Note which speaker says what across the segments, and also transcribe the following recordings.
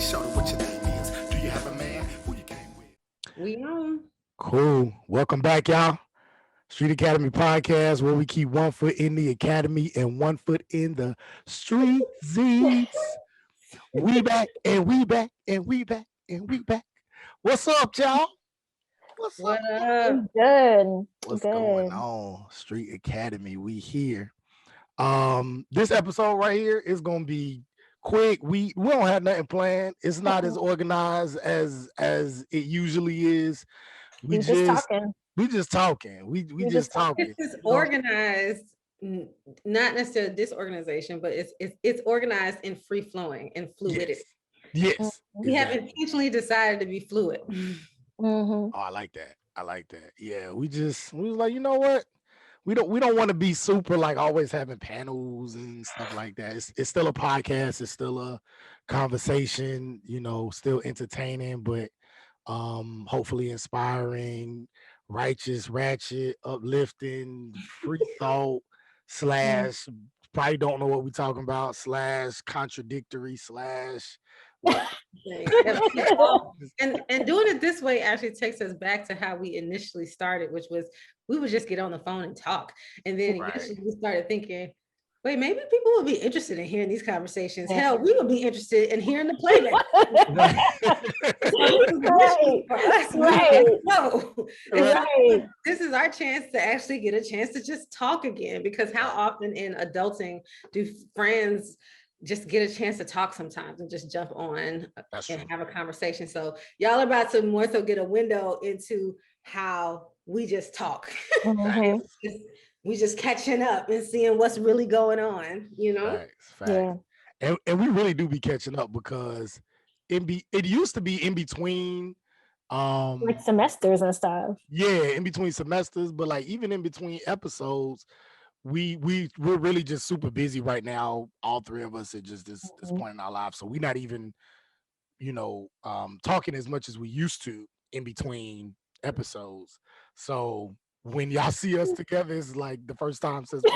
Speaker 1: shorty what your name is. Do you have a man who you came with?
Speaker 2: We know.
Speaker 3: Cool. Welcome back, y'all. Street Academy podcast, where we keep 1 foot in the academy and 1 foot in the street Z's. We back and we back and we back and we back. What's up, y'all? What's
Speaker 2: What
Speaker 3: up?
Speaker 2: up?
Speaker 4: Good.
Speaker 3: What's
Speaker 4: Good.
Speaker 3: going on? Street Academy, we here. This episode right here is gonna be quick. We don't have nothing planned. It's not as organized as it usually is.
Speaker 4: We just talking.
Speaker 3: We just talking. We just talking.
Speaker 2: This is organized, not necessarily disorganization, but it's organized and free flowing and fluidity.
Speaker 3: Yes.
Speaker 2: We have intentionally decided to be fluid.
Speaker 3: Oh, I like that. Yeah, we was like, you know what? We don't want to be super like always having panels and stuff like that. It's still a podcast. It's still a conversation. Still entertaining, but hopefully inspiring, righteous, ratchet, uplifting, free thought slash probably don't know what we're talking about slash contradictory slash.
Speaker 2: And doing it this way actually takes us back to how we initially started, which was we would just get on the phone and talk. And then we started thinking, wait, maybe people would be interested in hearing these conversations. Hell, we would be interested in hearing the playback. Right. This is our chance to actually get a chance to just talk again, because how often in adulting do friends just get a chance to talk sometimes and just jump on and have a conversation? So y'all are about to more so get a window into how we just talk. We just catching up and seeing what's really going on,
Speaker 3: Facts. Yeah. And we really do be catching up, because it used to be in between
Speaker 4: like semesters and stuff.
Speaker 3: Yeah, in between semesters, but like even in between episodes, we're really just super busy right now. All three of us at just this point in our lives. So we're not even, talking as much as we used to in between episodes. So when y'all see us together, it's like the first time since the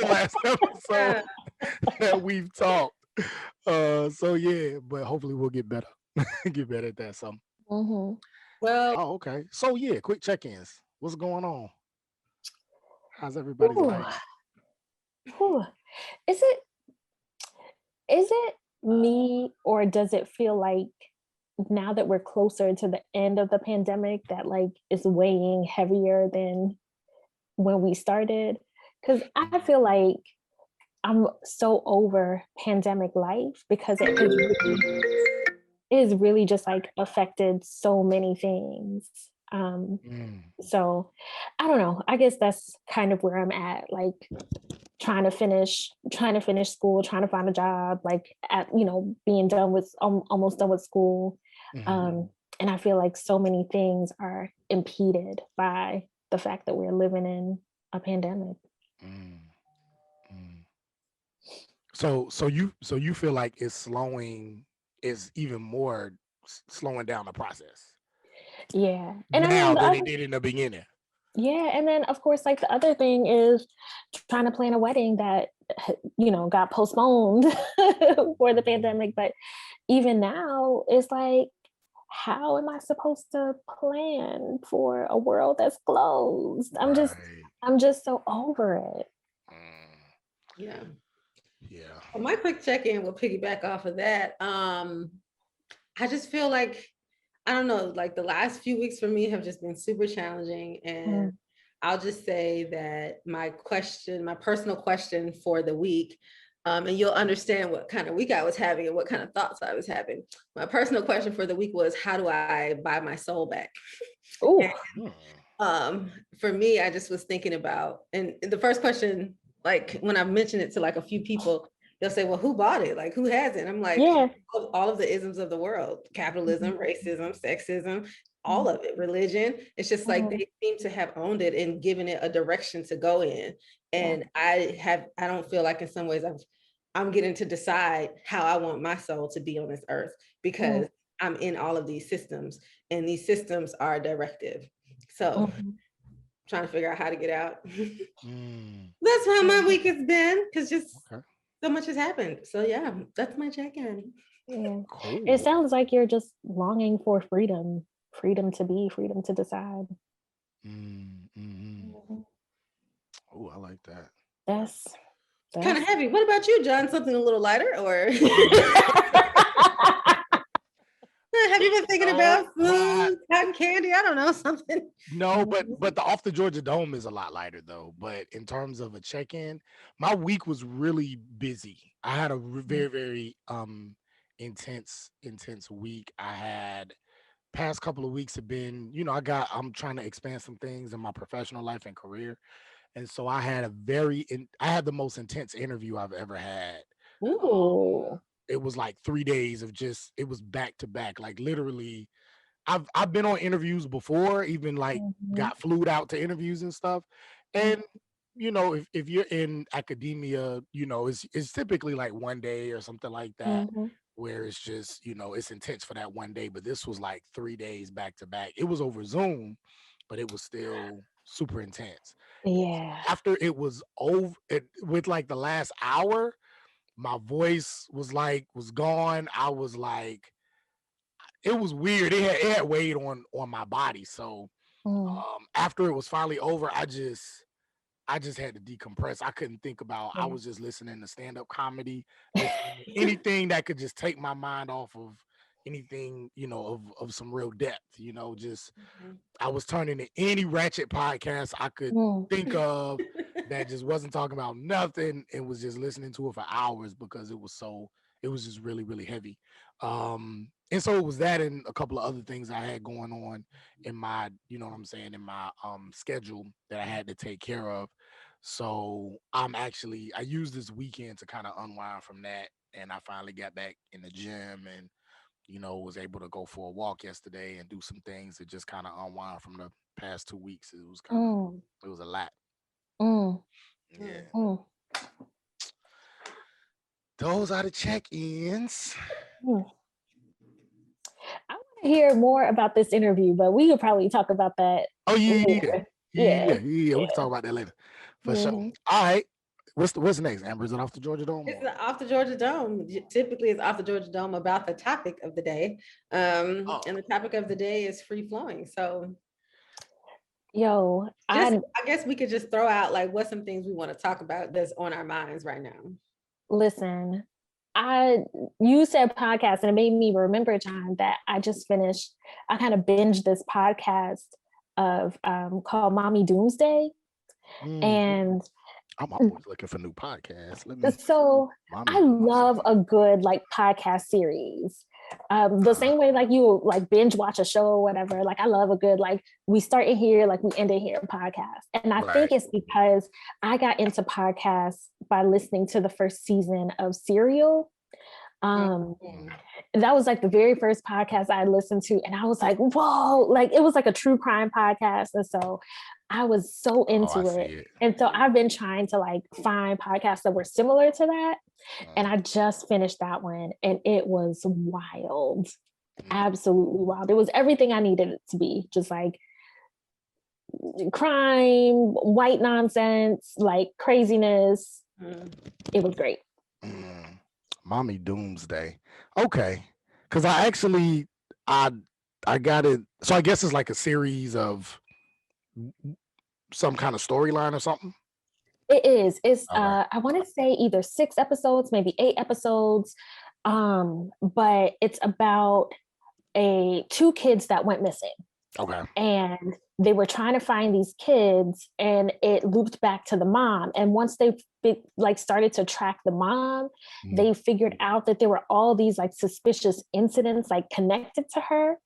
Speaker 3: last episode that we've talked. So yeah, but hopefully we'll get better. Get better at that. So
Speaker 2: well,
Speaker 3: okay. So yeah, quick check-ins. What's going on? How's everybody's life?
Speaker 4: Is it me, or does it feel like now that we're closer to the end of the pandemic that like it's weighing heavier than when we started? Because I feel like I'm so over pandemic life, because it is really just like affected so many things. So I don't know. I guess that's kind of where I'm at, like trying to finish school, trying to find a job, like being done with almost done with school. And I feel like so many things are impeded by the fact that we're living in a pandemic.
Speaker 3: So you feel like it's even more slowing down the process.
Speaker 4: Yeah.
Speaker 3: And now than it did in the beginning.
Speaker 4: Yeah. And then of course, like the other thing is trying to plan a wedding that, got postponed for the pandemic. But even now it's like, how am I supposed to plan for a world that's closed? I'm just so over it.
Speaker 2: Yeah.
Speaker 3: Well,
Speaker 2: my quick check-in will piggyback off of that. I just feel like, I don't know, like the last few weeks for me have just been super challenging. And I'll just say that my personal question for the week, and you'll understand what kind of week I was having and what kind of thoughts I was having. My personal question for the week was, how do I buy my soul back? For me, I just was thinking about, and the first question, like when I mentioned it to like a few people, they'll say, well, who bought it? Like, who has it? I'm like, all of the isms of the world, capitalism, racism, sexism, all of it, religion. It's just like they seem to have owned it and given it a direction to go in. And I don't feel like in some ways I'm getting to decide how I want my soul to be on this earth, because I'm in all of these systems, and these systems are directive. So trying to figure out how to get out. That's how my week has been, because just so much has happened. So yeah, that's my check-in.
Speaker 4: Yeah.
Speaker 3: Cool.
Speaker 4: It sounds like you're just longing for freedom to be, freedom to decide.
Speaker 3: Oh, I like that.
Speaker 4: That's
Speaker 2: Kind of heavy. What about you, John? Something a little lighter, or have you been thinking about food, cotton candy? I don't know, something.
Speaker 3: No, but the Off the Georgia Dome is a lot lighter though. But in terms of a check-in, my week was really busy. I had a very, very intense week. I had past couple of weeks have been, I'm trying to expand some things in my professional life and career. And so I had I had the most intense interview I've ever had.
Speaker 4: Ooh.
Speaker 3: It was like 3 days of it was back to back, like literally. I've been on interviews before, even like got flued out to interviews and stuff. And if you're in academia, it's typically like 1 day or something like that, where it's just, it's intense for that 1 day. But this was like 3 days back to back. It was over Zoom, but it was still super intense.
Speaker 4: Yeah.
Speaker 3: After it was over, with like the last hour, my voice was gone. I was like, it was weird. It had weighed on my body. So after it was finally over, I just had to decompress. I couldn't think about. I was just listening to stand-up comedy, anything that could just take my mind off of anything, of some real depth. I was turning to any ratchet podcast I could think of that just wasn't talking about nothing and was just listening to it for hours because it was just really, really heavy. And so it was that and a couple of other things I had going on in my, in my schedule that I had to take care of. So I used this weekend to kind of unwind from that. And I finally got back in the gym and, was able to go for a walk yesterday and do some things that just kind of unwind from the past 2 weeks. It was it was a lot. Yeah. Those are the check-ins.
Speaker 4: I want to hear more about this interview, but we could probably talk about that.
Speaker 3: Oh yeah. We can talk about that later for sure. All right. What's next, Amber? Is it Off the Georgia Dome?
Speaker 2: It's Off the Georgia Dome. Typically, it's Off the Georgia Dome about the topic of the day, and the topic of the day is free flowing. So, I guess we could just throw out like what's some things we want to talk about that's on our minds right now.
Speaker 4: Listen, you said podcast, and it made me remember a time that I just finished. I kind of binged this podcast of called Mommy Doomsday, and
Speaker 3: I'm always looking for new podcasts.
Speaker 4: I love a good like podcast series. The same way like you like binge watch a show or whatever. Like I love a good like we start in here, like we end in here podcast. And I think it's because I got into podcasts by listening to the first season of Serial. That was like the very first podcast I listened to, and I was like, whoa, like it was like a true crime podcast. And so I was so into it. And so I've been trying to like find podcasts that were similar to that. And I just finished that one and it was wild. Absolutely wild. It was everything I needed it to be. Just like crime, white nonsense, like craziness. It was great.
Speaker 3: Mommy Doomsday. Okay. Because I got it. So I guess it's like a series of some kind of storyline or something.
Speaker 4: It is. It's I want to say either 6 episodes, maybe 8 episodes. But it's about 2 kids that went missing.
Speaker 3: Okay.
Speaker 4: And they were trying to find these kids and it looped back to the mom. And once they like started to track the mom, they figured out that there were all these like suspicious incidents like connected to her.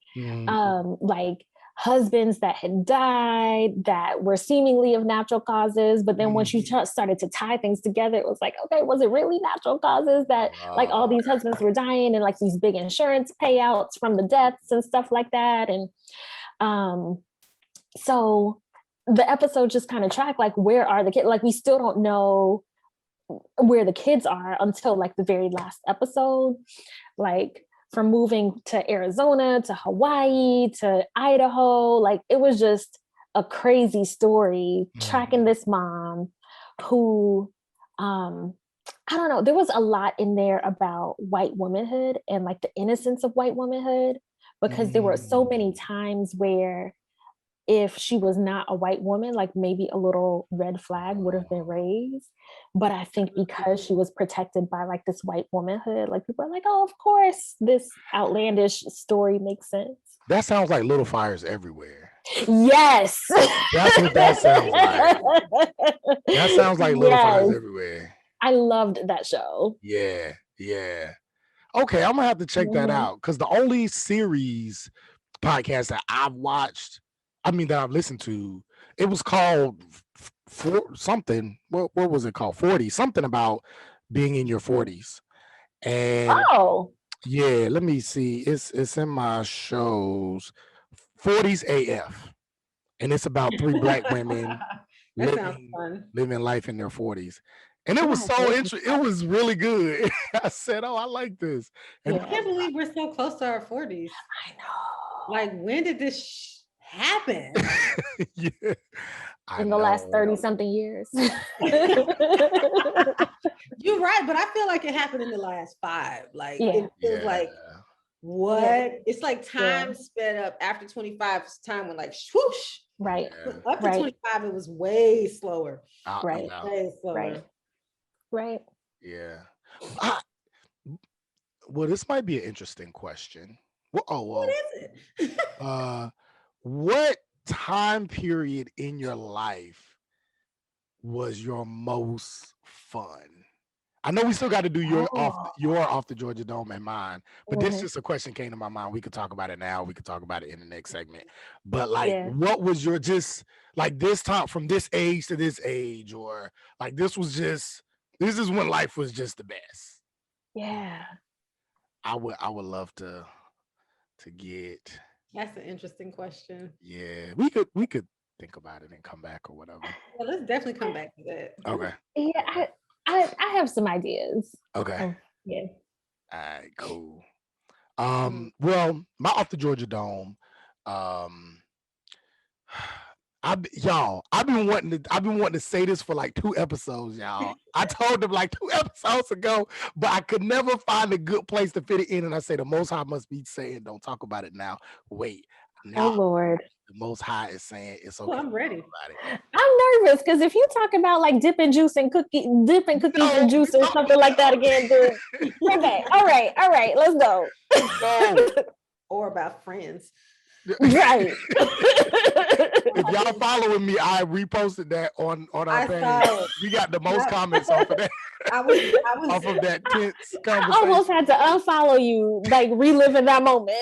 Speaker 4: Like husbands that had died that were seemingly of natural causes. But then once you started to tie things together, it was like, okay, was it really natural causes that like all these husbands were dying and like these big insurance payouts from the deaths and stuff like that? And so the episode just kind of tracked like, where are the kids? Like we still don't know where the kids are until like the very last episode. Like from moving to Arizona to Hawaii to Idaho, like it was just a crazy story tracking this mom who I don't know. There was a lot in there about white womanhood and like the innocence of white womanhood, because there were so many times where if she was not a white woman, like maybe a little red flag would have been raised. But I think because she was protected by like this white womanhood, like people are like, oh, of course, this outlandish story makes sense.
Speaker 3: That sounds like Little Fires Everywhere.
Speaker 4: Yes.
Speaker 3: That's what that sounds like. That sounds like Little Fires Everywhere.
Speaker 4: I loved that show.
Speaker 3: Yeah. Okay, I'm gonna have to check that out, because the only series podcast that I've watched, that I've listened to, it was called something. What was it called? 40, something about being in your 40s. And yeah, let me see. It's in my shows. 40s AF. And it's about 3 Black women living life in their 40s. And it was so interesting. It was really good. I said, oh, I like this. And
Speaker 2: I can't believe we're so close to our 40s.
Speaker 4: I know.
Speaker 2: Like, when did this happen?
Speaker 3: Yeah.
Speaker 4: In the last 30-something years.
Speaker 2: You're right, but I feel like it happened in the last 5. Like, it feels like, what? Yeah. It's like time sped up after 25. It's time when like swoosh.
Speaker 4: Right.
Speaker 2: Up to 25, it was way slower.
Speaker 4: Right.
Speaker 2: Way slower.
Speaker 4: Right.
Speaker 3: Yeah. Well, this might be an interesting question.
Speaker 2: What is it?
Speaker 3: What time period in your life was your most fun? I know we still got to do your off the Georgia Dome and mine, but this just a question came to my mind. We could talk about it now. We could talk about it in the next segment. But like, what was your just like this time from this age to this age, or like this is when life was just the best?
Speaker 4: Yeah.
Speaker 3: I would love to get.
Speaker 2: That's an interesting question.
Speaker 3: Yeah, we could think about it and come back or whatever.
Speaker 2: Well, let's definitely come back to that.
Speaker 3: Okay.
Speaker 4: Yeah, I have some ideas.
Speaker 3: Okay.
Speaker 4: Yeah.
Speaker 3: All right, cool. Well, my off the Georgia Dome, I've been wanting to say this for like 2 episodes, y'all. I told them like 2 episodes ago, but I could never find a good place to fit it in. And I say the Most High must be saying, don't talk about it now. Wait. Now,
Speaker 4: oh Lord.
Speaker 3: The Most High is saying it's okay.
Speaker 2: Well, I'm ready.
Speaker 4: I'm nervous because if you talk about like dipping cookies in juice or something like that again, dude. Okay. All right. Let's go.
Speaker 3: No.
Speaker 2: Or about friends.
Speaker 4: Right.
Speaker 3: If y'all following me, I reposted that on our page. We got the most comments off of that. I was off of that tense conversation.
Speaker 4: I almost had to unfollow you, like reliving that moment.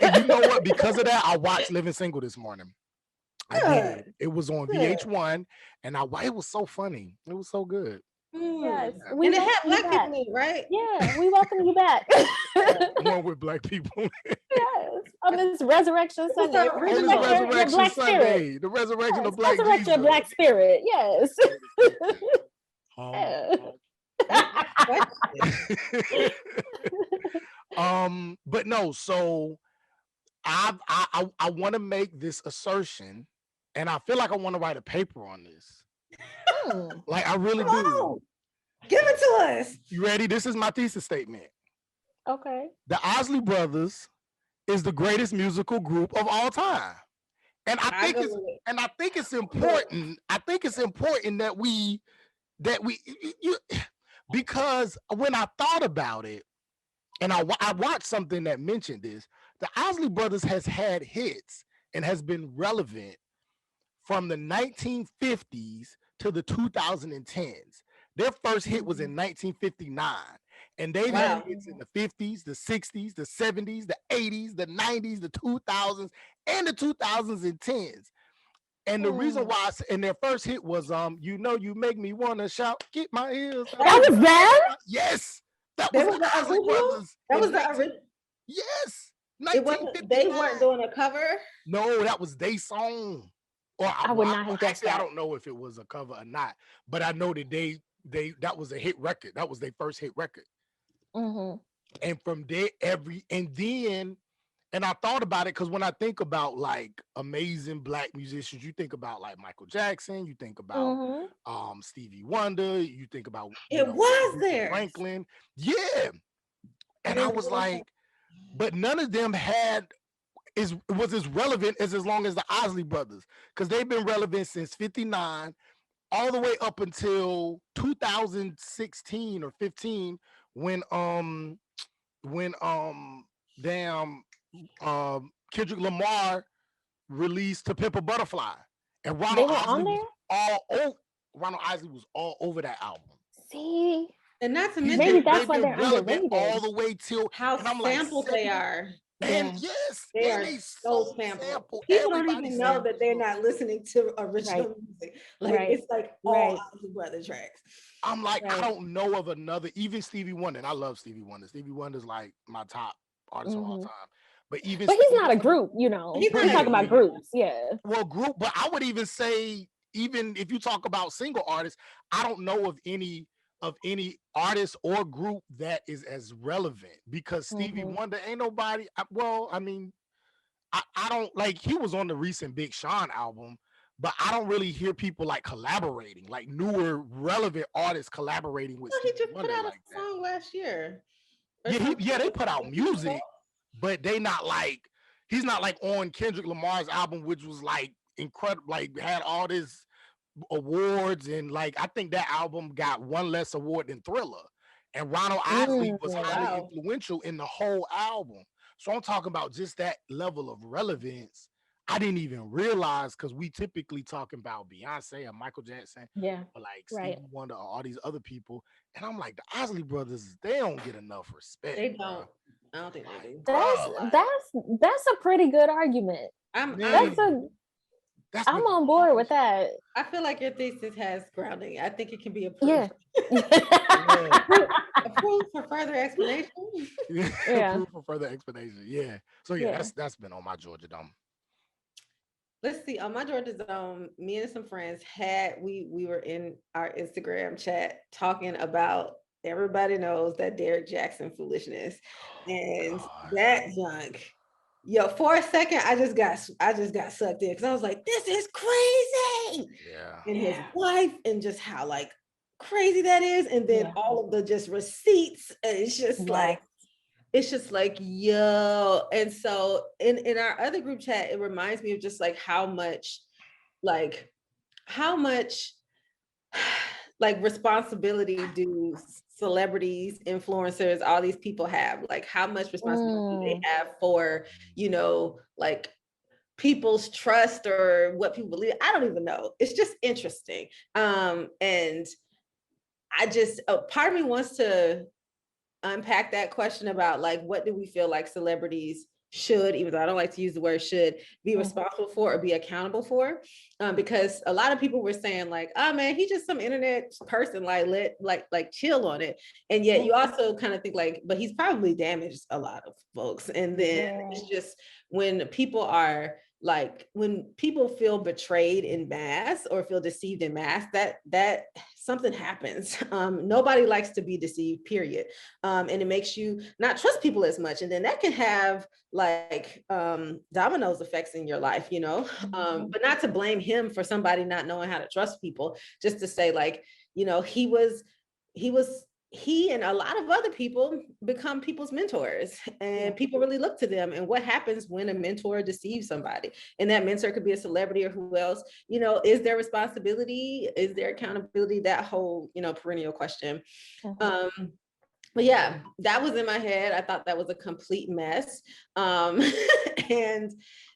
Speaker 3: And you know what? Because of that, I watched Living Single this morning. I did. It was on VH1, and it was so funny. It was so good.
Speaker 4: Yes,
Speaker 2: and it had Black people in it, right?
Speaker 4: Yeah, we welcome you back.
Speaker 3: One with Black people.
Speaker 4: Yes, on this Resurrection Sunday.
Speaker 3: Resurrection Sunday. The resurrection of Black Jesus.
Speaker 4: Resurrection of Black Spirit. Yes.
Speaker 3: But no. So I want to make this assertion, and I feel like I want to write a paper on this. Like I really do.
Speaker 2: Give it to us.
Speaker 3: You ready? This is my thesis statement.
Speaker 4: Okay.
Speaker 3: The Isley Brothers is the greatest musical group of all time. And I think it's important. I think it's important that we because when I thought about it, and I watched something that mentioned this, the Isley Brothers has had hits and has been relevant from the 1950s to the 2010s. Their first hit was in 1959, and they've had hits in the 50s, the 60s, the 70s, the 80s, the 90s, the 2000s, and the 2010s. And the reason why, and their first hit was you make me want to shout, get my ears.
Speaker 4: That was them?
Speaker 3: Yes. That was the Isley Brothers.
Speaker 2: That was the original.
Speaker 3: Yes.
Speaker 2: They weren't doing a cover?
Speaker 3: No, that was their song. Or
Speaker 4: I would not have guessed that.
Speaker 3: I don't know if it was a cover or not, but I know that that was a hit record. That was their first hit record.
Speaker 4: Mm-hmm.
Speaker 3: And from there, then And I thought about it because when I think about like amazing Black musicians, you think about like Michael Jackson, you think about Stevie Wonder, you think about
Speaker 2: It was there.
Speaker 3: Franklin. Yeah. And I was like, but none of them was as relevant as long as the Isley Brothers, because they've been relevant since 59 all the way up until 2016 or 15 when Kendrick Lamar released To Pimp a Butterfly, and Ronald Isley was all over that album.
Speaker 4: See,
Speaker 2: and not to mention,
Speaker 4: maybe that's why they're underrated
Speaker 3: all the way till
Speaker 2: how sampled they are.
Speaker 3: And yes,
Speaker 2: they are so sampled. People don't even know that they're not listening to original music. Like it's like all Isley Brother tracks.
Speaker 3: I'm like, I don't know of another, even Stevie Wonder, and I love Stevie Wonder. Stevie Wonder's like my top artist of all time. But he's
Speaker 4: not a group, you know. We're talking about groups,
Speaker 3: Well, group, but I would even say, even if you talk about single artists, I don't know of any artist or group that is as relevant, because Stevie Wonder ain't nobody. I mean, I don't like, he was on the recent Big Sean album, but I don't really hear people like collaborating, like newer relevant artists collaborating with.
Speaker 2: Well, he just put out a song last year.
Speaker 3: Yeah, they put out music, but they not like, he's not like on Kendrick Lamar's album, which was like incredible, like had all this awards, and like I think that album got one less award than Thriller, and Ronald Isley was highly influential in the whole album. So I'm talking about just that level of relevance. I didn't even realize, because we typically talking about Beyonce or Michael Jackson, or like Stevie Wonder or all these other people, and I'm like, the Isley Brothers, they don't get enough respect.
Speaker 2: They don't. I don't think they do.
Speaker 4: That's a pretty good argument. I'm on board with that.
Speaker 2: I feel like your thesis has grounding. I think it can be approved.
Speaker 4: Yeah.
Speaker 2: Approved for further explanation.
Speaker 3: Approved for further explanation. Yeah. So that's been on my Georgia Dome.
Speaker 2: Let's see. On my Georgia Dome, me and some friends we were in our Instagram chat talking about, everybody knows that Derek Jackson foolishness, and that junk. Yo, for a second, I just got sucked in, because I was like, this is crazy.
Speaker 3: Yeah.
Speaker 2: And his wife, and just how like crazy that is. And then all of the just receipts. And it's just like, yo. And so in our other group chat, it reminds me of just like how much responsibility do celebrities, influencers, all these people have, like how much responsibility they have for, like people's trust or what people believe. I don't even know. It's just interesting. And I just, part of me wants to unpack that question about like, what do we feel like celebrities should, even though I don't like to use the word should, be responsible for or be accountable for, because a lot of people were saying like, oh man, he's just some internet person, like chill on it. And yet you also kind of think like, but he's probably damaged a lot of folks. And then it's just when people feel betrayed in mass or feel deceived in mass, that something happens. Nobody likes to be deceived, period. And it makes you not trust people as much. And then that can have like dominoes effects in your life, but not to blame him for somebody not knowing how to trust people, just to say like, he and a lot of other people become people's mentors, and people really look to them. And what happens when a mentor deceives somebody? And that mentor could be a celebrity or who else, is there responsibility? Is there accountability? That whole, perennial question. But yeah, that was in my head. I thought that was a complete mess. And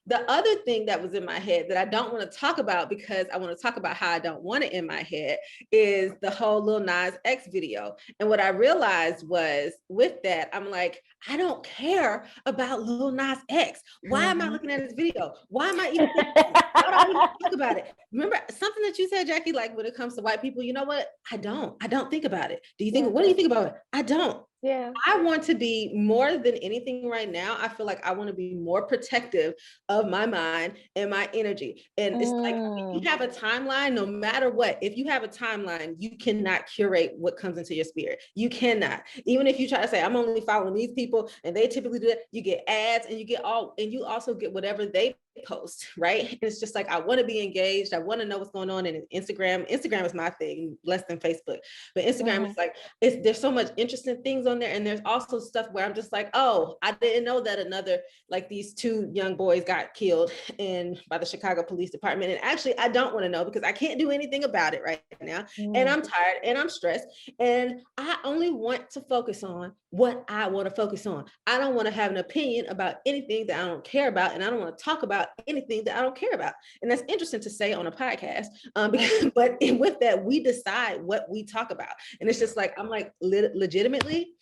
Speaker 2: the other thing that was in my head that I don't want to talk about, because I want to talk about how I don't want it in my head, is the whole Lil Nas X video. And what I realized was with that, I'm like, I don't care about Lil Nas X. Why am I looking at his video? Why am I even why do I even talk about it? Remember something that you said, Jackie, like when it comes to white people, you know what? I don't think about it. What do you think about it? I don't.
Speaker 4: Yeah.
Speaker 2: I want to be more than anything right now. I feel like I want to be more protective of my mind and my energy. And it's like, if you have a timeline, no matter what, if you have a timeline, you cannot curate what comes into your spirit. You cannot. Even if you try to say, I'm only following these people and they typically do that, you get ads and you also get whatever they post, right? And it's just like, I want to be engaged. I want to know what's going on in Instagram. Instagram is my thing, less than Facebook. But Instagram is like, there's so much interesting things on there. And there's also stuff where I'm just like, oh, I didn't know that these 2 young boys got killed by the Chicago Police Department. And actually, I don't want to know because I can't do anything about it right now. And I'm tired and I'm stressed. And I only want to focus on what I want to focus on. I don't want to have an opinion about anything that I don't care about. And I don't want to talk about anything that I don't care about. And that's interesting to say on a podcast. But with that, we decide what we talk about. And it's just like, I'm like, legitimately,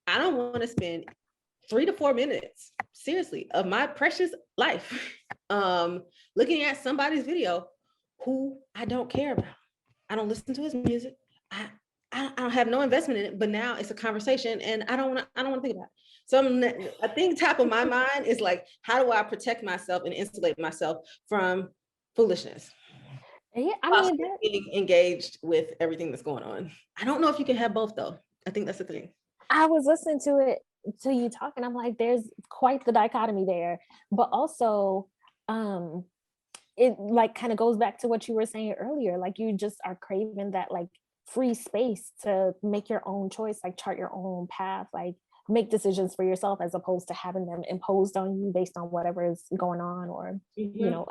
Speaker 2: I don't want to spend 3 to 4 minutes, seriously, of my precious life looking at somebody's video who I don't care about. I don't listen to his music. I don't have no investment in it, but now it's a conversation and I don't want to think about it. So I think top of my mind is like, how do I protect myself and insulate myself from foolishness?
Speaker 4: Yeah, I mean,
Speaker 2: being engaged with everything that's going on. I don't know if you can have both though. I think that's the thing.
Speaker 4: I was listening to you talking. I'm like, there's quite the dichotomy there, but also, it like kind of goes back to what you were saying earlier. Like you just are craving that like free space to make your own choice, like chart your own path, like make decisions for yourself as opposed to having them imposed on you based on whatever is going on or,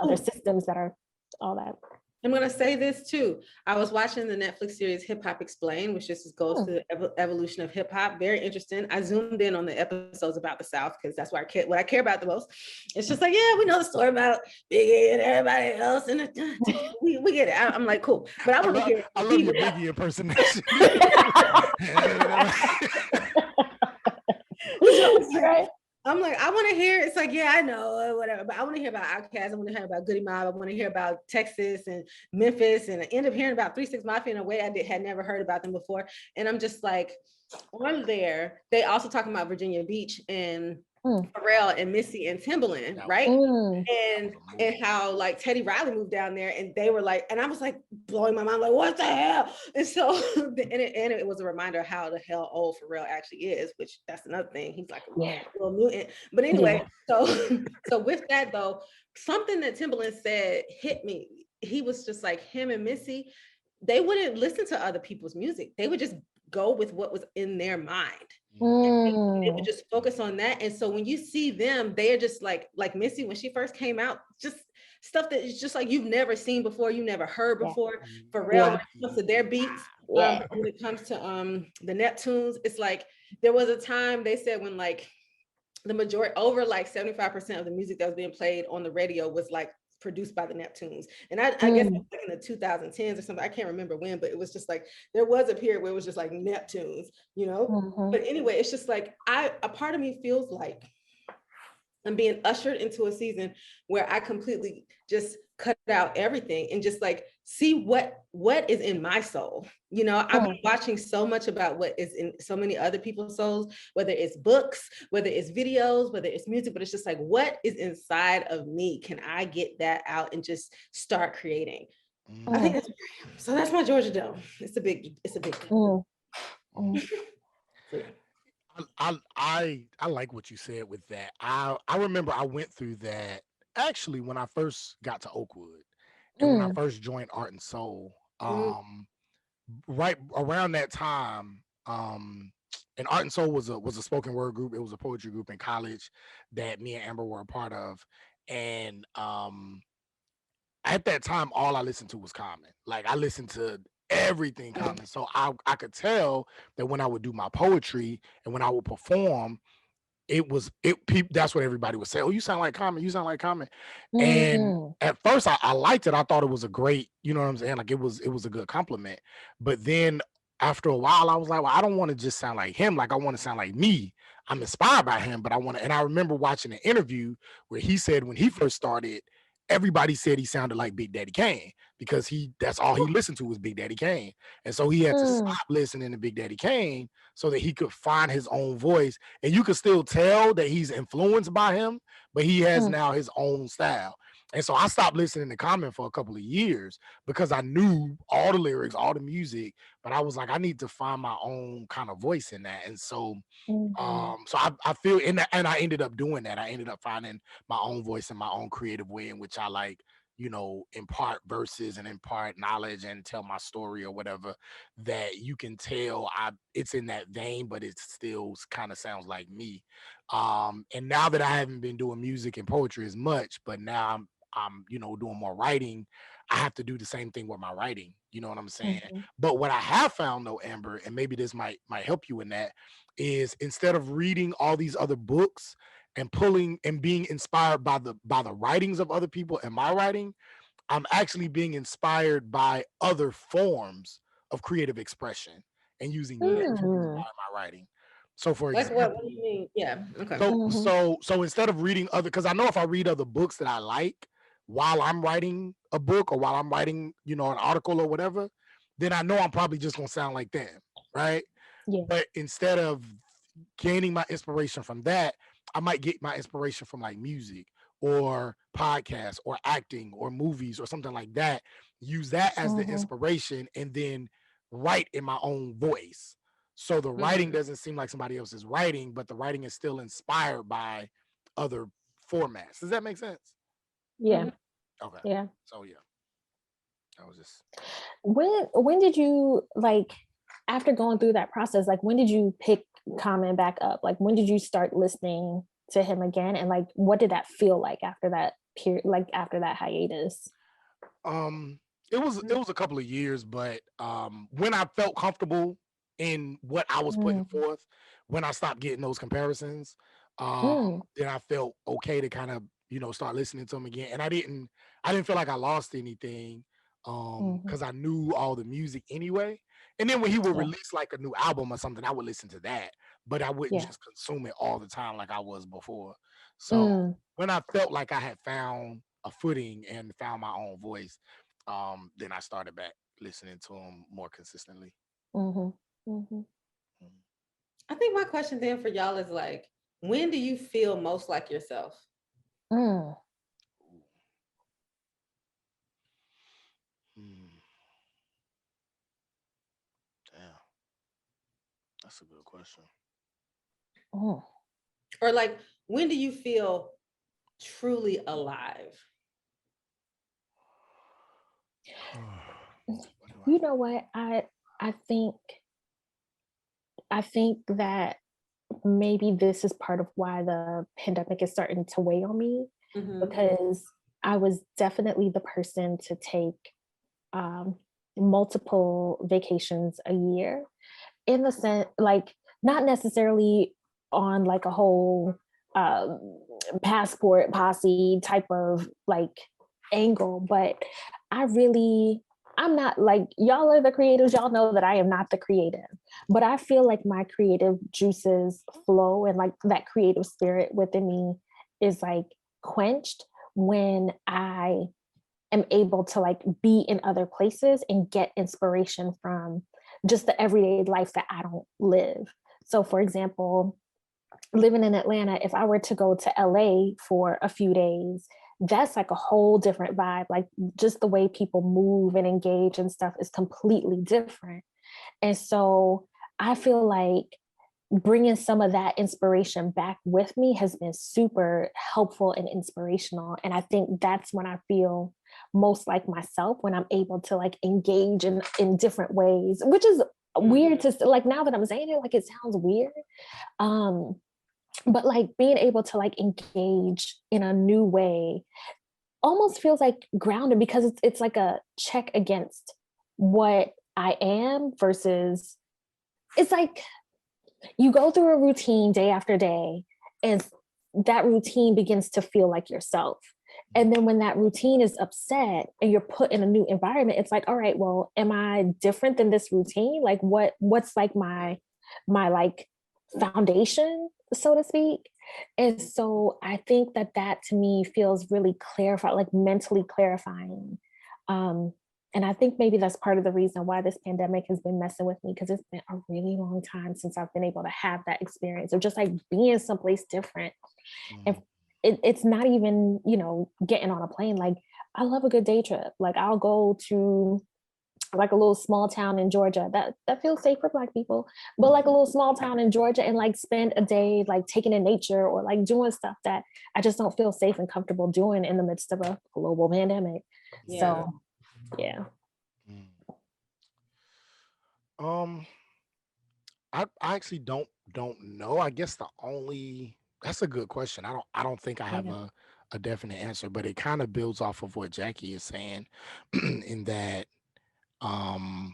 Speaker 4: other systems that are all that.
Speaker 2: I'm going to say this too. I was watching the Netflix series Hip Hop Explained, which just goes to the evolution of hip hop. Very interesting. I zoomed in on the episodes about the South because that's what I care about the most. It's just like, yeah, we know the story about Biggie and everybody else. And we get it. I'm like, cool. But I want to hear.
Speaker 3: I love your Biggie impersonation.
Speaker 4: Right.
Speaker 2: I'm like, I want to hear, it's like, yeah, I know, whatever, but I want to hear about Outkast. I want to hear about Goody Mob. I want to hear about Texas and Memphis, and I end up hearing about 3 6 Mafia in a way I had never heard about them before. And I'm just like, on there, they also talking about Virginia Beach and Pharrell and Missy and Timbaland, right? And how like Teddy Riley moved down there, and they were like, and I was like blowing my mind, like, what the hell? And so, and it was a reminder of how the hell old Pharrell actually is, which that's another thing. He's like a little mutant. But anyway, so with that though, something that Timbaland said hit me. He was just like, him and Missy, they wouldn't listen to other people's music. They would just go with what was in their mind. They would just focus on that. And so when you see them, they are just like Missy, when she first came out, just stuff that is just like you've never seen before, you never heard before. Pharrell, when it comes to their beats, when it comes to the Neptunes, it's like there was a time they said when like the majority, over like 75% of the music that was being played on the radio was like produced by the Neptunes. And I guess it was like in the 2010s or something. I can't remember when, but it was just like, there was a period where it was just like Neptunes, But anyway, it's just like, a part of me feels like I'm being ushered into a season where I completely just cut out everything and just like see what is in my soul. I've been watching so much about what is in so many other people's souls, whether it's books, whether it's videos, whether it's music, but it's just like, what is inside of me? Can I get that out and just start creating? I think that's my Georgia Dome. It's a big thing.
Speaker 3: I like what you said with that. I remember I went through that actually when I first got to Oakwood and when I first joined Art and Soul. Right around that time, and Art and Soul was a spoken word group. It was a poetry group in college that me and Amber were a part of. And at that time, all I listened to was Common. Like I listened to everything Common. So I could tell that when I would do my poetry and when I would perform, that's what everybody would say. Oh, you sound like Common. You sound like Common. And at first I liked it. I thought it was a great, you know what I'm saying? Like it was a good compliment. But then after a while, I was like, well, I don't want to just sound like him. Like I want to sound like me. I'm inspired by him, but I want to. And I remember watching an interview where he said when he first started everybody said he sounded like Big Daddy Kane because that's all he listened to was Big Daddy Kane. And so he had to stop listening to Big Daddy Kane so that he could find his own voice. And you could still tell that he's influenced by him, but he has now his own style. And so I stopped listening to Common for a couple of years because I knew all the lyrics, all the music, but I was like, I need to find my own kind of voice in that. And so, so I feel, and I ended up doing that. I ended up finding my own voice and my own creative way in which I like, impart verses and impart knowledge and tell my story or whatever, that you can tell it's in that vein, but it still kind of sounds like me. And now that I haven't been doing music and poetry as much, but now I'm doing more writing, I have to do the same thing with my writing. You know what I'm saying? But what I have found though, Amber, and maybe this might help you in that, is instead of reading all these other books and pulling and being inspired by the writings of other people and my writing, I'm actually being inspired by other forms of creative expression and using that to inspire my writing. So for example,
Speaker 2: what do you mean? Yeah. Okay.
Speaker 3: So instead of reading because I know if I read other books that I like while I'm writing a book or while I'm writing, an article or whatever, then I know I'm probably just gonna sound like them, right?
Speaker 4: Yeah.
Speaker 3: But instead of gaining my inspiration from that, I might get my inspiration from like music or podcasts or acting or movies or something like that. Use that as the inspiration and then write in my own voice. So the writing doesn't seem like somebody else's writing, but the writing is still inspired by other formats. Does that make sense?
Speaker 4: Yeah.
Speaker 3: Okay.
Speaker 4: Yeah.
Speaker 3: So yeah. I was just
Speaker 4: when did you, like, after going through that process, like when did you pick Common back up? Like when did you start listening to him again? And like what did that feel like after that period, like after that hiatus?
Speaker 3: It was a couple of years, but when I felt comfortable in what I was putting forth, when I stopped getting those comparisons, then I felt okay to kind of start listening to him again. And I didn't feel like I lost anything because I knew all the music anyway. And then when he would release like a new album or something, I would listen to that, but I wouldn't just consume it all the time like I was before. So when I felt like I had found a footing and found my own voice, then I started back listening to him more consistently.
Speaker 2: I think my question then for y'all is like, when do you feel most like yourself?
Speaker 3: Damn, that's a good question.
Speaker 2: Or like, when do you feel truly alive?
Speaker 4: You know what? I think that maybe this is part of why the pandemic is starting to weigh on me, because I was definitely the person to take multiple vacations a year, in the sense, like, not necessarily on like a whole passport posse type of like angle, but I'm not like, y'all are the creatives, y'all know that I am not the creative, but I feel like my creative juices flow and like that creative spirit within me is like quenched when I am able to like be in other places and get inspiration from just the everyday life that I don't live. So for example, living in Atlanta, if I were to go to LA for a few days, that's like a whole different vibe. Like just the way people move and engage and stuff is completely different. And so I feel like bringing some of that inspiration back with me has been super helpful and inspirational. And I think that's when I feel most like myself, when I'm able to like engage in different ways, which is weird to like, now that I'm saying it, like it sounds weird. But like being able to like engage in a new way almost feels like grounded, because it's like a check against what I am versus, it's like you go through a routine day after day and that routine begins to feel like yourself. And then when that routine is upset and you're put in a new environment, it's like, all right, well, am I different than this routine? Like what's like my like foundation so to speak. And so I think that to me feels really clarified, like mentally clarifying. And I think maybe that's part of the reason why this pandemic has been messing with me, because it's been a really long time since I've been able to have that experience of just like being someplace different. And it's not even, getting on a plane. Like, I love a good day trip. Like, I'll go to like a little small town in Georgia that feels safe for Black people, but like a little small town in Georgia, and like spend a day like taking in nature or like doing stuff that I just don't feel safe and comfortable doing in the midst of a global pandemic. Yeah. So yeah.
Speaker 3: I actually don't know. I guess that's a good question. I don't think I have a definite answer, but it kind of builds off of what Jackie is saying in that and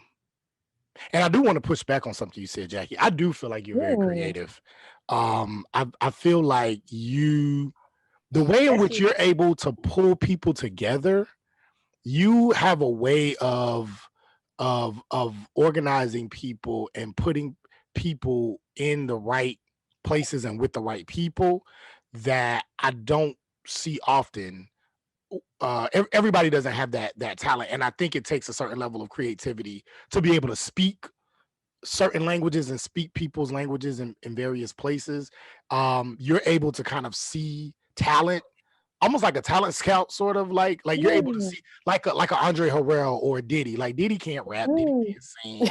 Speaker 3: I do want to push back on something you said, Jackie. I do feel like you're very creative. I feel like the way in which you're able to pull people together, you have a way of organizing people and putting people in the right places and with the right people that I don't see often. Everybody doesn't have that talent, and I think it takes a certain level of creativity to be able to speak certain languages and speak people's languages in various places. You're able to kind of see talent, almost like a talent scout, sort of like you're able to see like a Andre Harrell or a Diddy. Like, Diddy can't rap, Diddy can't sing.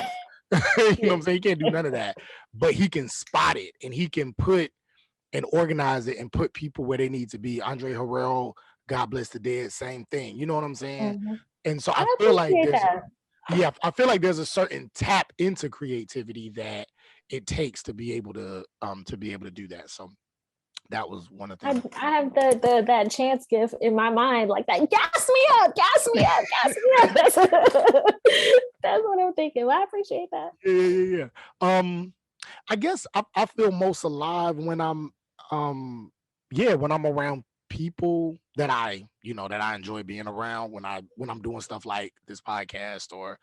Speaker 3: You know what I'm saying? He can't do none of that, but he can spot it and he can put and organize it and put people where they need to be. Andre Harrell, God Bless the Dead, same thing. You know what I'm saying? And so I feel like I feel like there's a certain tap into creativity that it takes to be able to do that. So that was one of the things.
Speaker 4: I have that chance gift in my mind, like that. Gas me up. That's what I'm thinking. Well, I appreciate that.
Speaker 3: Yeah. I guess I feel most alive when I'm when I'm around people that I enjoy being around, when I'm doing stuff like this podcast or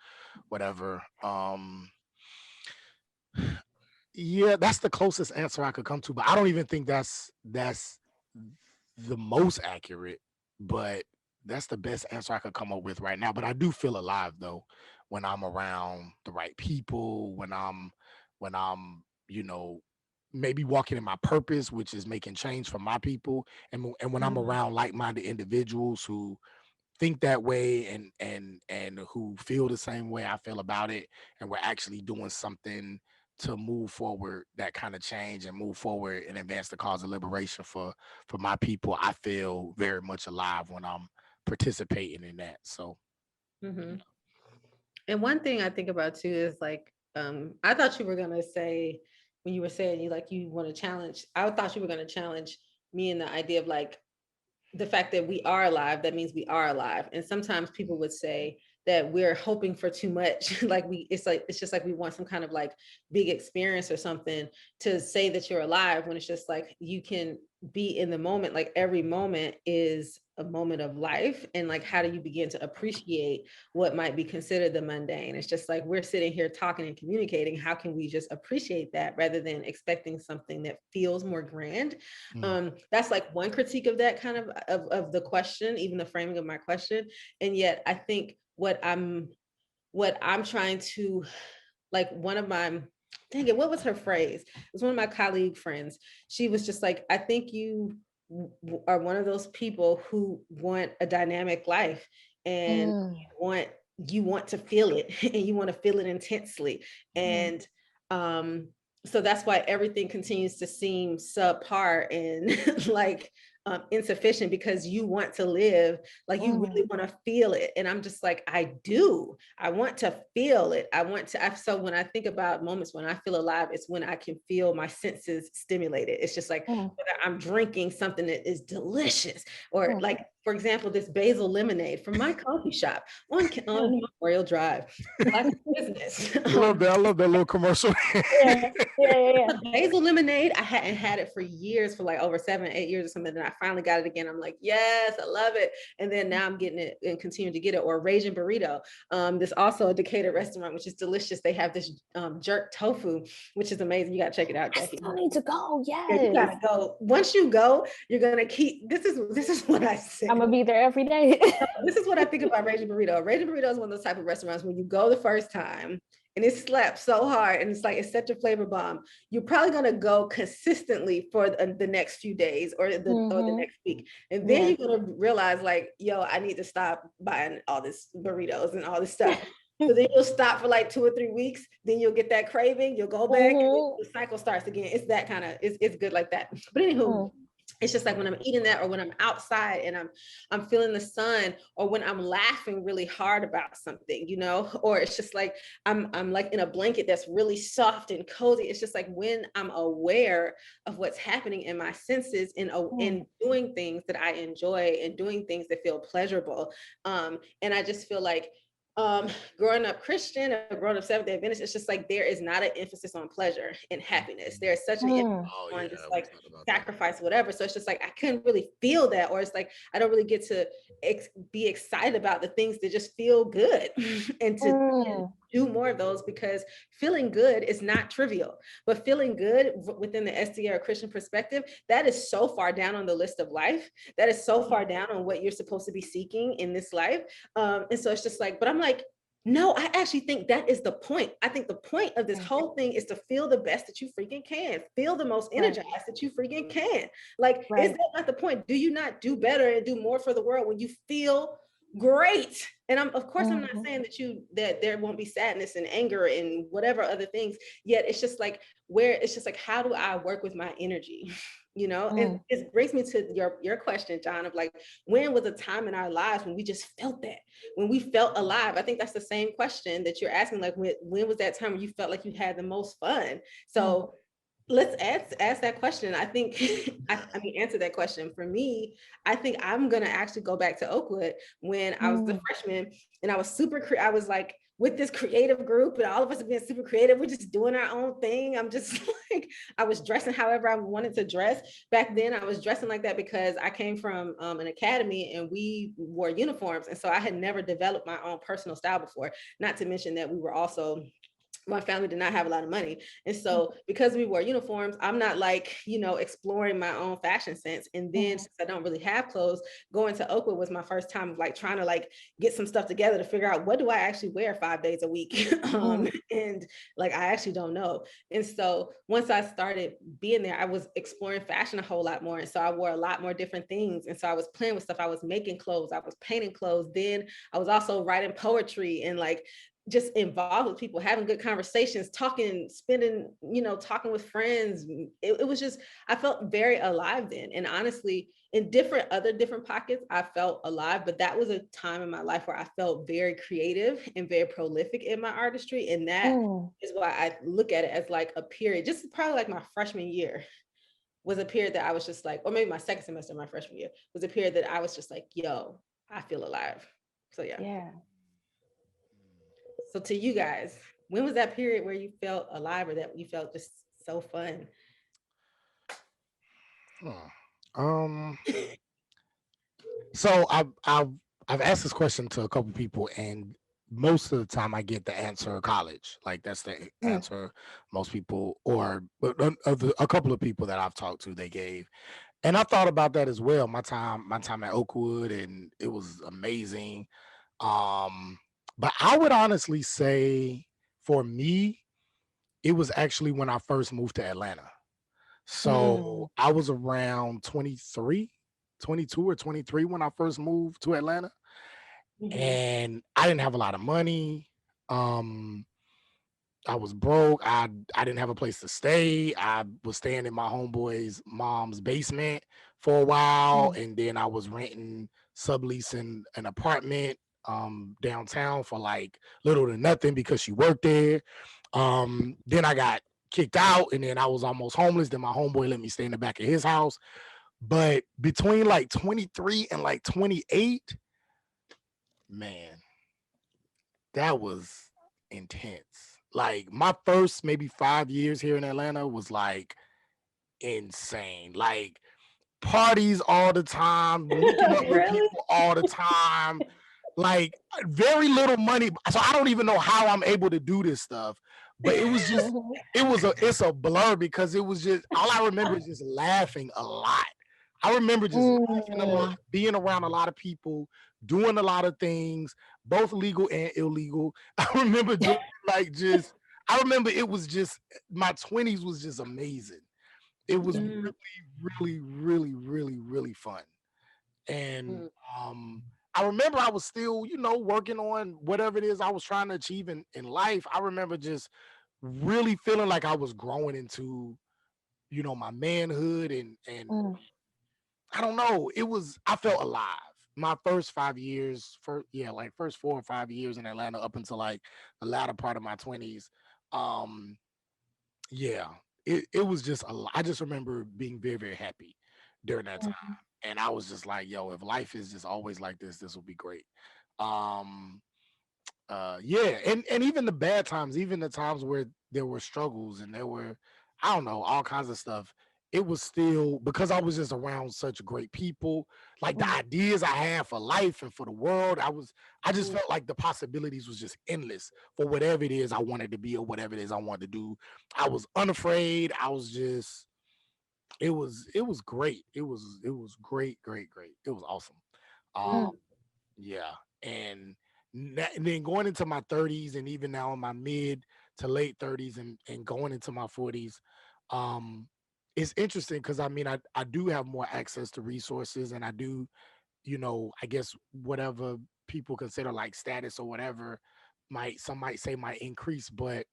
Speaker 3: whatever. Yeah, that's the closest answer I could come to, but I don't even think that's the most accurate, but that's the best answer I could come up with right now. But I do feel alive though when I'm around the right people, when I'm maybe walking in my purpose, which is making change for my people, and when I'm around like-minded individuals who think that way and who feel the same way I feel about it, and we're actually doing something to move forward that kind of change and move forward and advance the cause of liberation for my people. I feel very much alive when I'm participating in that. So
Speaker 2: And one thing I think about too is like, I thought you were gonna say, when you were saying you want to challenge, I thought you were going to challenge me in the idea of like the fact that we are alive, that means we are alive. And sometimes people would say that we're hoping for too much. It's just like we want some kind of like big experience or something to say that you're alive, when it's just like you can be in the moment. Like every moment is a moment of life. And like, how do you begin to appreciate what might be considered the mundane? It's just like, we're sitting here talking and communicating. How can we just appreciate that rather than expecting something that feels more grand? That's like one critique of that kind of the question, even the framing of my question. And yet I think what I'm trying to, like, one of my, dang it, what was her phrase? It was one of my colleague friends. She was just like, I think you are one of those people who want a dynamic life and you want to feel it and you want to feel it intensely. And so that's why everything continues to seem subpar and like insufficient, because you want to live, like you really want to feel it. And I'm just like, I want to feel it. So when I think about moments when I feel alive, it's when I can feel my senses stimulated. It's just like whether I'm drinking something that is delicious, or like, for example, this basil lemonade from my coffee shop on Memorial Drive. Black business.
Speaker 3: I love that little commercial.
Speaker 2: Basil lemonade, I hadn't had it for years, for like over 7-8 years or something. And I I finally got it again. I'm like, yes, I love it. And then now I'm getting it and continue to get it. Or Raging Burrito. There's also a Decatur restaurant, which is delicious. They have this jerk tofu, which is amazing. You gotta check it out, Jackie.
Speaker 4: I need to go. Yes.
Speaker 2: Yeah, you gotta go. Once you go, you're gonna keep. This is what I say.
Speaker 4: I'm gonna be there every day.
Speaker 2: This is what I think about Raging Burrito. Raging Burrito is one of those type of restaurants when you go the first time and it slaps so hard and it's like it's such a flavor bomb. You're probably gonna go consistently for the next few days or the next week, and then you're gonna realize like, yo, I need to stop buying all this burritos and all this stuff. So then you'll stop for like 2 or 3 weeks. Then you'll get that craving. You'll go back. And the cycle starts again. It's that kind of. It's good like that. But anywho. It's just like when I'm eating that, or when I'm outside and I'm feeling the sun, or when I'm laughing really hard about something, you know, or it's just like I'm like in a blanket that's really soft and cozy. It's just like when I'm aware of what's happening in my senses and doing things that I enjoy and doing things that feel pleasurable. And I just feel like growing up Christian or growing up Seventh-day Adventist, it's just like there is not an emphasis on pleasure and happiness. There's such an emphasis on just like sacrifice, whatever. So it's just like I couldn't really feel that, or it's like I don't really get to be excited about the things that just feel good and to do more of those, because feeling good is not trivial. But feeling good within the SDA or Christian perspective, that is so far down on the list of life. That is so far down on what you're supposed to be seeking in this life. And so it's just like, but I'm like, no, I actually think that is the point. I think the point of this whole thing is to feel the best that you freaking can. Feel the most energized that you freaking can. Like, is that not the point? Do you not do better and do more for the world when you feel great? And I'm not saying that there won't be sadness and anger and whatever other things, yet it's just like how do I work with my energy? You know, and it brings me to your question, John, of like, when was a time in our lives when we just felt that, when we felt alive? I think that's the same question that you're asking, like, when was that time when you felt like you had the most fun? So let's ask that question. I think, answer that question. For me, I think I'm going to actually go back to Oakwood when I was a freshman and I was I was like, with this creative group and all of us are being super creative. We're just doing our own thing. I'm just like, I was dressing however I wanted to dress. Back then I was dressing like that because I came from an academy and we wore uniforms. And so I had never developed my own personal style before, not to mention that we were also, my family did not have a lot of money. And so because we wore uniforms, I'm not like, exploring my own fashion sense. And then since I don't really have clothes, going to Oakwood was my first time of like trying to like get some stuff together to figure out what do I actually wear 5 days a week. And like, I actually don't know. And so once I started being there, I was exploring fashion a whole lot more. And so I wore a lot more different things. And so I was playing with stuff. I was making clothes. I was painting clothes. Then I was also writing poetry and like, just involved with people, having good conversations, talking, talking with friends. It was just, I felt very alive then. And honestly, in different pockets, I felt alive, but that was a time in my life where I felt very creative and very prolific in my artistry. And that is why I look at it as like a period, just probably like my freshman year was a period that I was just like, or maybe my second semester of my freshman year was a period that I was just like, yo, I feel alive. So yeah. So to you guys, when was that period where you felt alive or that you felt just so fun?
Speaker 3: So I've asked this question to a couple people, and most of the time I get the answer college. Like that's the answer most people, or a couple of people that I've talked to, they gave. And I thought about that as well. My time at Oakwood, and it was amazing. But I would honestly say for me, it was actually when I first moved to Atlanta. So I was around 22 or 23 when I first moved to Atlanta. And I didn't have a lot of money. I was broke. I didn't have a place to stay. I was staying in my homeboy's mom's basement for a while. And then I was renting, subleasing an apartment downtown for like little to nothing because she worked there. Then I got kicked out and then I was almost homeless. Then my homeboy let me stay in the back of his house. But between like 23 and like 28, man, that was intense. Like my first maybe 5 years here in Atlanta was like insane. Like parties all the time, linking up with
Speaker 4: Really?
Speaker 3: people all the time, like very little money. So I don't even know how I'm able to do this stuff. But it was just,
Speaker 4: Mhm.
Speaker 3: it's a blur because it was just, all I remember is just laughing a lot. I remember just laughing a lot,
Speaker 4: Mm.
Speaker 3: being around a lot of people, doing a lot of things, both legal and illegal. I remember doing like just, I remember it was just, my 20s was just amazing. It was
Speaker 2: Mm,
Speaker 3: really fun. And
Speaker 2: mm,
Speaker 3: I remember I was still, working on whatever it is I was trying to achieve in life. I remember just really feeling like I was growing into, my manhood and
Speaker 4: Mm.
Speaker 3: I don't know, I felt alive. My first 5 years, first 4 or 5 years in Atlanta up until like the latter part of my 20s. Um, yeah, it was just a lot. I just remember being very happy during that time.
Speaker 4: Mhm.
Speaker 3: And I was just like, yo, if life is just always like this will be great. Um, yeah, and even the bad times, even the times where there were struggles and there were, I don't know, all kinds of stuff, it was still because I was just around such great people, like the
Speaker 4: Mm.
Speaker 3: ideas I had for life and for the world. I just
Speaker 2: mm,
Speaker 3: felt like the possibilities was just endless for whatever it is I wanted to be or whatever it is I wanted to do. I was unafraid. I was just, it was great. It was great. It was awesome.
Speaker 4: Mm.
Speaker 3: Um, yeah, and, and then going into my 30s and even now in my mid to late 30s and going into my 40s, um, it's interesting because I mean I do have more access to resources and I do, I guess whatever people consider like status or whatever some might say might increase, but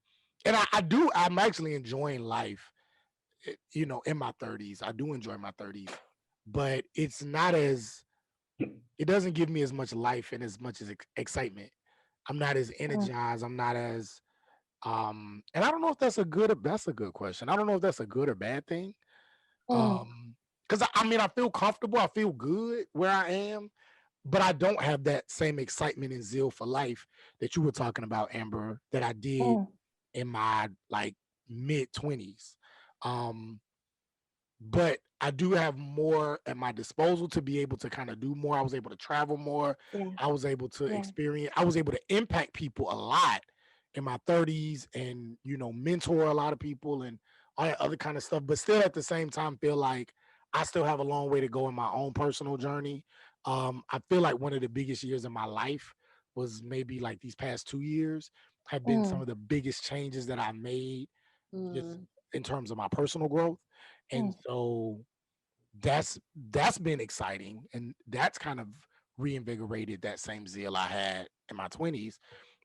Speaker 3: and I'm actually enjoying life, in my 30s. I do enjoy my 30s, but it's not as it doesn't give me as much life and as much as excitement. I'm not as
Speaker 4: Mm.
Speaker 3: energized. I'm not as and I don't know if that's a good question. I don't know if that's a good or bad thing.
Speaker 4: Mm.
Speaker 3: Because I mean I feel comfortable, I feel good where I am, but I don't have that same excitement and zeal for life that you were talking about, Amber, that I did
Speaker 4: Mm.
Speaker 3: in my like mid 20s. Um, but I do have more at my disposal to be able to kind of do more. I was able to travel more.
Speaker 4: Yeah.
Speaker 3: I was able to
Speaker 4: Yeah.
Speaker 3: I was able to impact people a lot in my 30s and, mentor a lot of people and all that other kind of stuff. But still at the same time, feel like I still have a long way to go in my own personal journey. I feel like one of the biggest years of my life was maybe like these past 2 years have been some
Speaker 4: Mm.
Speaker 3: of the biggest changes that I made just
Speaker 2: mm,
Speaker 3: in terms of my personal growth. And
Speaker 4: Mm.
Speaker 3: so that's been exciting and that's kind of reinvigorated that same zeal I had in my 20s.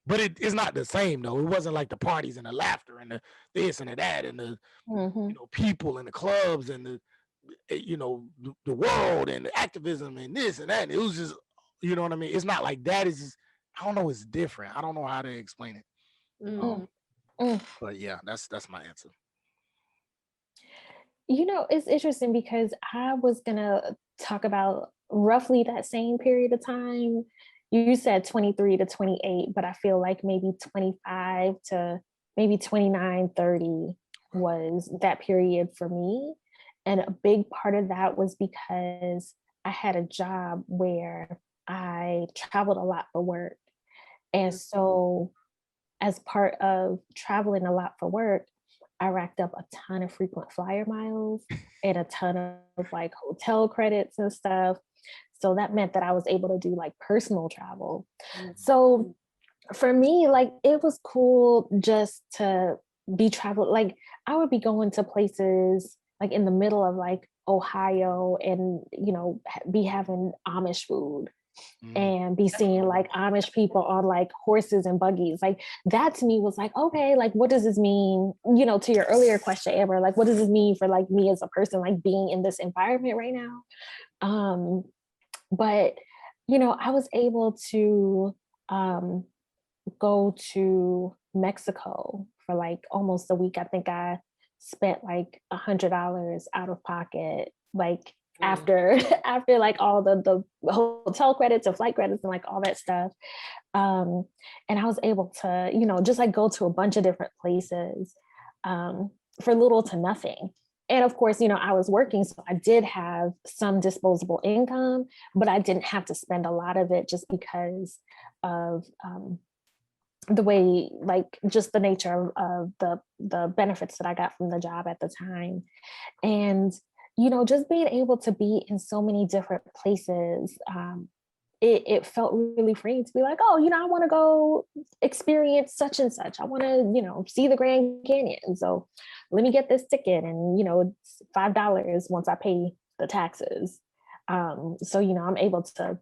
Speaker 3: But it's not the same though. It wasn't like the parties and the laughter and the this and the that and the
Speaker 4: Mhm.
Speaker 3: people and the clubs and the world and the activism and this and that. It was just, you know what I mean? It's not like that. It's just, I don't know, it's different. I don't know how to explain it.
Speaker 4: Mm.
Speaker 2: mm,
Speaker 4: Mm.
Speaker 3: But yeah, that's my answer.
Speaker 4: It's interesting because I was gonna talk about roughly that same period of time. You said 23 to 28, but I feel like maybe 25 to maybe 29, 30 was that period for me. And a big part of that was because I had a job where I traveled a lot for work. And
Speaker 2: mm,
Speaker 4: so, as part of traveling a lot for work, I racked up a ton of frequent flyer miles and a ton of like hotel credits and stuff. So that meant that I was able to do like personal travel.
Speaker 2: mm,
Speaker 4: So for me, like it was cool just to be traveled. Like I would be going to places like in the middle of like Ohio and, be having Amish food
Speaker 3: Mm,
Speaker 4: and be
Speaker 2: that's
Speaker 4: seeing
Speaker 2: cool.
Speaker 4: like Amish people on like horses and buggies. Like that to me was like, okay, like what does this mean? To your earlier question, Amber, like what does this mean for like me as a person, like being in this environment right now? But I was able to um go to Mexico for like almost a week. I think I spent like $100 out of pocket, like
Speaker 2: Mm,
Speaker 4: after after like all the hotel credits and flight credits and like all that stuff. Um, and I was able to, just like go to a bunch of different places for little to nothing. And of course, I was working, so I did have some disposable income, but I didn't have to spend a lot of it just because of the way, like, just the nature of the benefits that I got from the job at the time. And just being able to be in so many different places, it felt really freeing to be like, oh, I want to go experience such and such. I want to, see the Grand Canyon. So let me get this ticket, and it's $5 once I pay the taxes. So I'm able to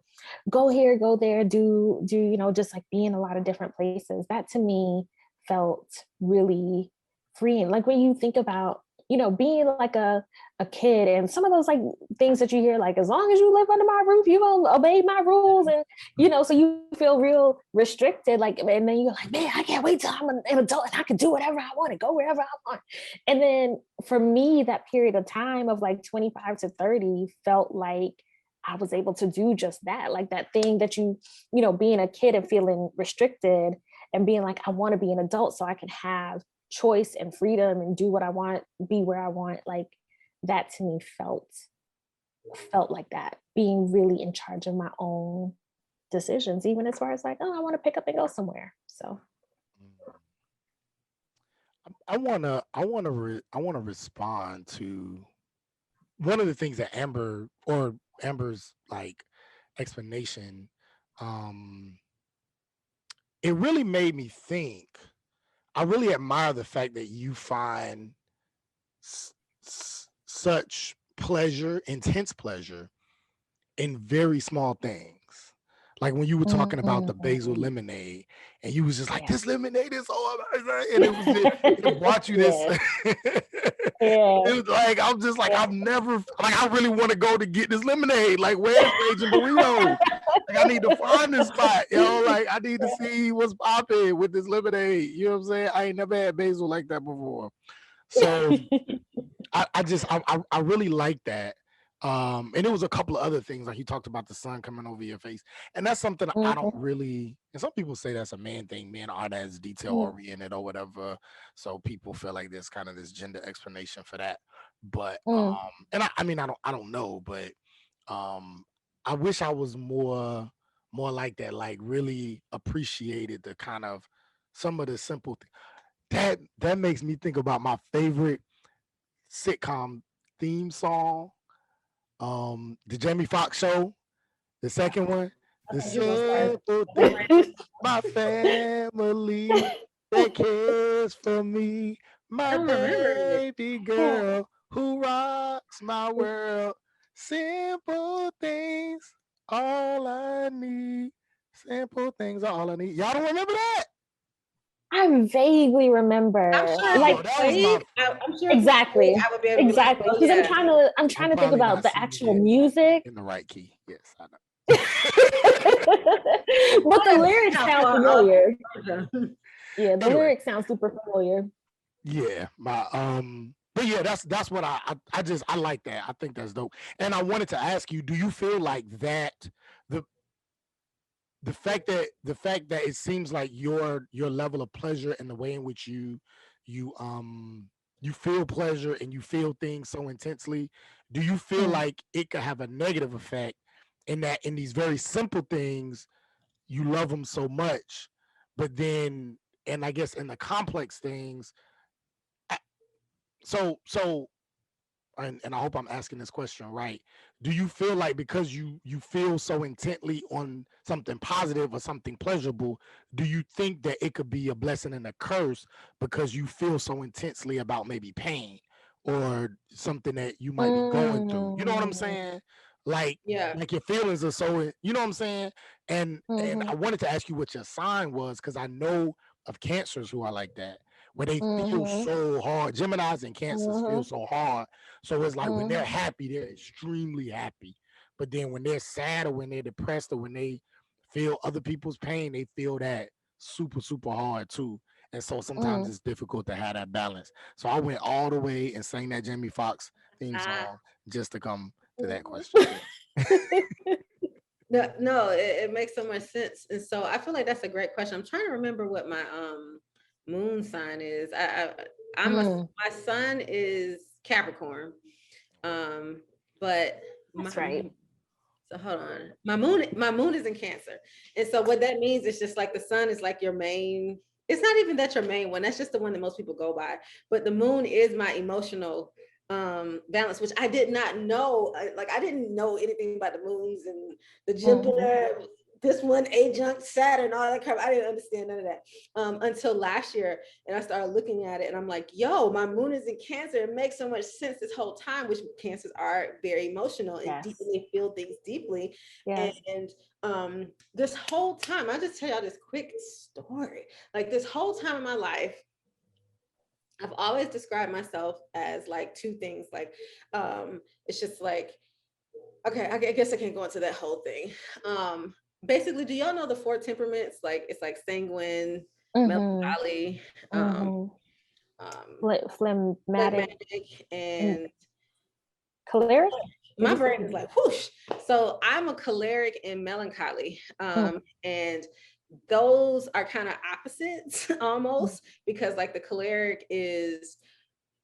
Speaker 4: go here, go there, do just like be in a lot of different places. That to me felt really freeing. Like when you think about being like a kid, and some of those like things that you hear, like, as long as you live under my roof, you will obey my rules. And so you feel real restricted, like, and then you're like, man, I can't wait till I'm an adult and I can do whatever I want and go wherever I want. And then for me, that period of time of like 25 to 30 felt like I was able to do just that, like that thing that being a kid and feeling restricted, and being like, I want to be an adult so I can have choice and freedom and do what I want, be where I want. Like that to me felt like that, being really in charge of my own decisions, even as far as like, oh, I want to pick up and go somewhere. So
Speaker 3: I wanna respond to one of the things that Amber's like explanation. It really made me think. I really admire the fact that you find such pleasure, intense pleasure, in very small things. Like when you were talking about the basil lemonade, and you was just like, this lemonade is so amazing, and it brought you this. It was like, I'm just like, I've never, like, I really want to go to get this lemonade. Like, where's Raging Burrito? Like, I need to find this spot, like, I need to see what's popping with this lemonade. You know what I'm saying? I ain't never had basil like that before. So I really like that. And there was a couple of other things, like you talked about the sun coming over your face, and that's something I don't really. And some people say that's a man thing. Men aren't as detail oriented or whatever, so people feel like there's kind of this gender explanation for that. But and I mean, I don't know, but I wish I was more like that, like really appreciated the kind of some of the simple that makes me think about my favorite sitcom theme song. The Jamie Foxx show, the second one, the simple things, my family that cares for me, my baby girl who rocks my world, simple things, all I need, simple things are all I need. Y'all don't remember that?
Speaker 4: I vaguely remember.
Speaker 2: I'm sure,
Speaker 4: like,
Speaker 2: I'm sure
Speaker 4: exactly,
Speaker 2: I would be able
Speaker 4: exactly. Because I'm trying to think about the actual music
Speaker 3: in the right key. Yes, I know.
Speaker 4: But the lyrics sound familiar. Yeah, the lyrics sound super familiar.
Speaker 3: Yeah, but yeah, that's what I like that. I think that's dope. And I wanted to ask you, do you feel like that the fact that it seems like your level of pleasure and the way in which you feel pleasure and you feel things so intensely, do you feel like it could have a negative effect in that in these very simple things you love them so much, but then, and I guess in the complex things, so and I hope I'm asking this question right. Do you feel like because you feel so intently on something positive or something pleasurable, do you think that it could be a blessing and a curse because you feel so intensely about maybe pain or something that you might be going through? You know what I'm saying? Like, like your feelings are so, you know what I'm saying? And I wanted to ask you what your sign was, because I know of Cancers who are like that, where they feel so hard. Geminis and Cancers feel so hard. So it's like when they're happy, they're extremely happy. But then when they're sad or when they're depressed or when they feel other people's pain, they feel that super, super hard too. And so sometimes it's difficult to have that balance. So I went all the way and sang that Jamie Foxx theme song just to come to that question.
Speaker 2: No, it makes so much sense. And so I feel like that's a great question. I'm trying to remember what my moon sign is. My sun is Capricorn. But
Speaker 4: that's right.
Speaker 2: So hold on. My moon is in Cancer. And so what that means is just like the sun is like your main, it's not even that your main one. That's just the one that most people go by. But the moon is my emotional balance, which I did not know. Like I didn't know anything about the moons and the Jupiter, this one adjunct Saturn, all that crap. I didn't understand none of that until last year. And I started looking at it and I'm like, yo, my moon is in Cancer. It makes so much sense this whole time, which Cancers are very emotional and deeply feel things deeply. And this whole time, I'll just tell y'all this quick story. Like this whole time in my life, I've always described myself as like two things. Like it's just like, okay, I guess I can't go into that whole thing. Basically, do y'all know the 4 temperaments? Like it's like sanguine, melancholy, phlegmatic, and
Speaker 4: choleric.
Speaker 2: My brain is like whoosh. So I'm a choleric and melancholy, and those are kind of opposites almost, because like the choleric is,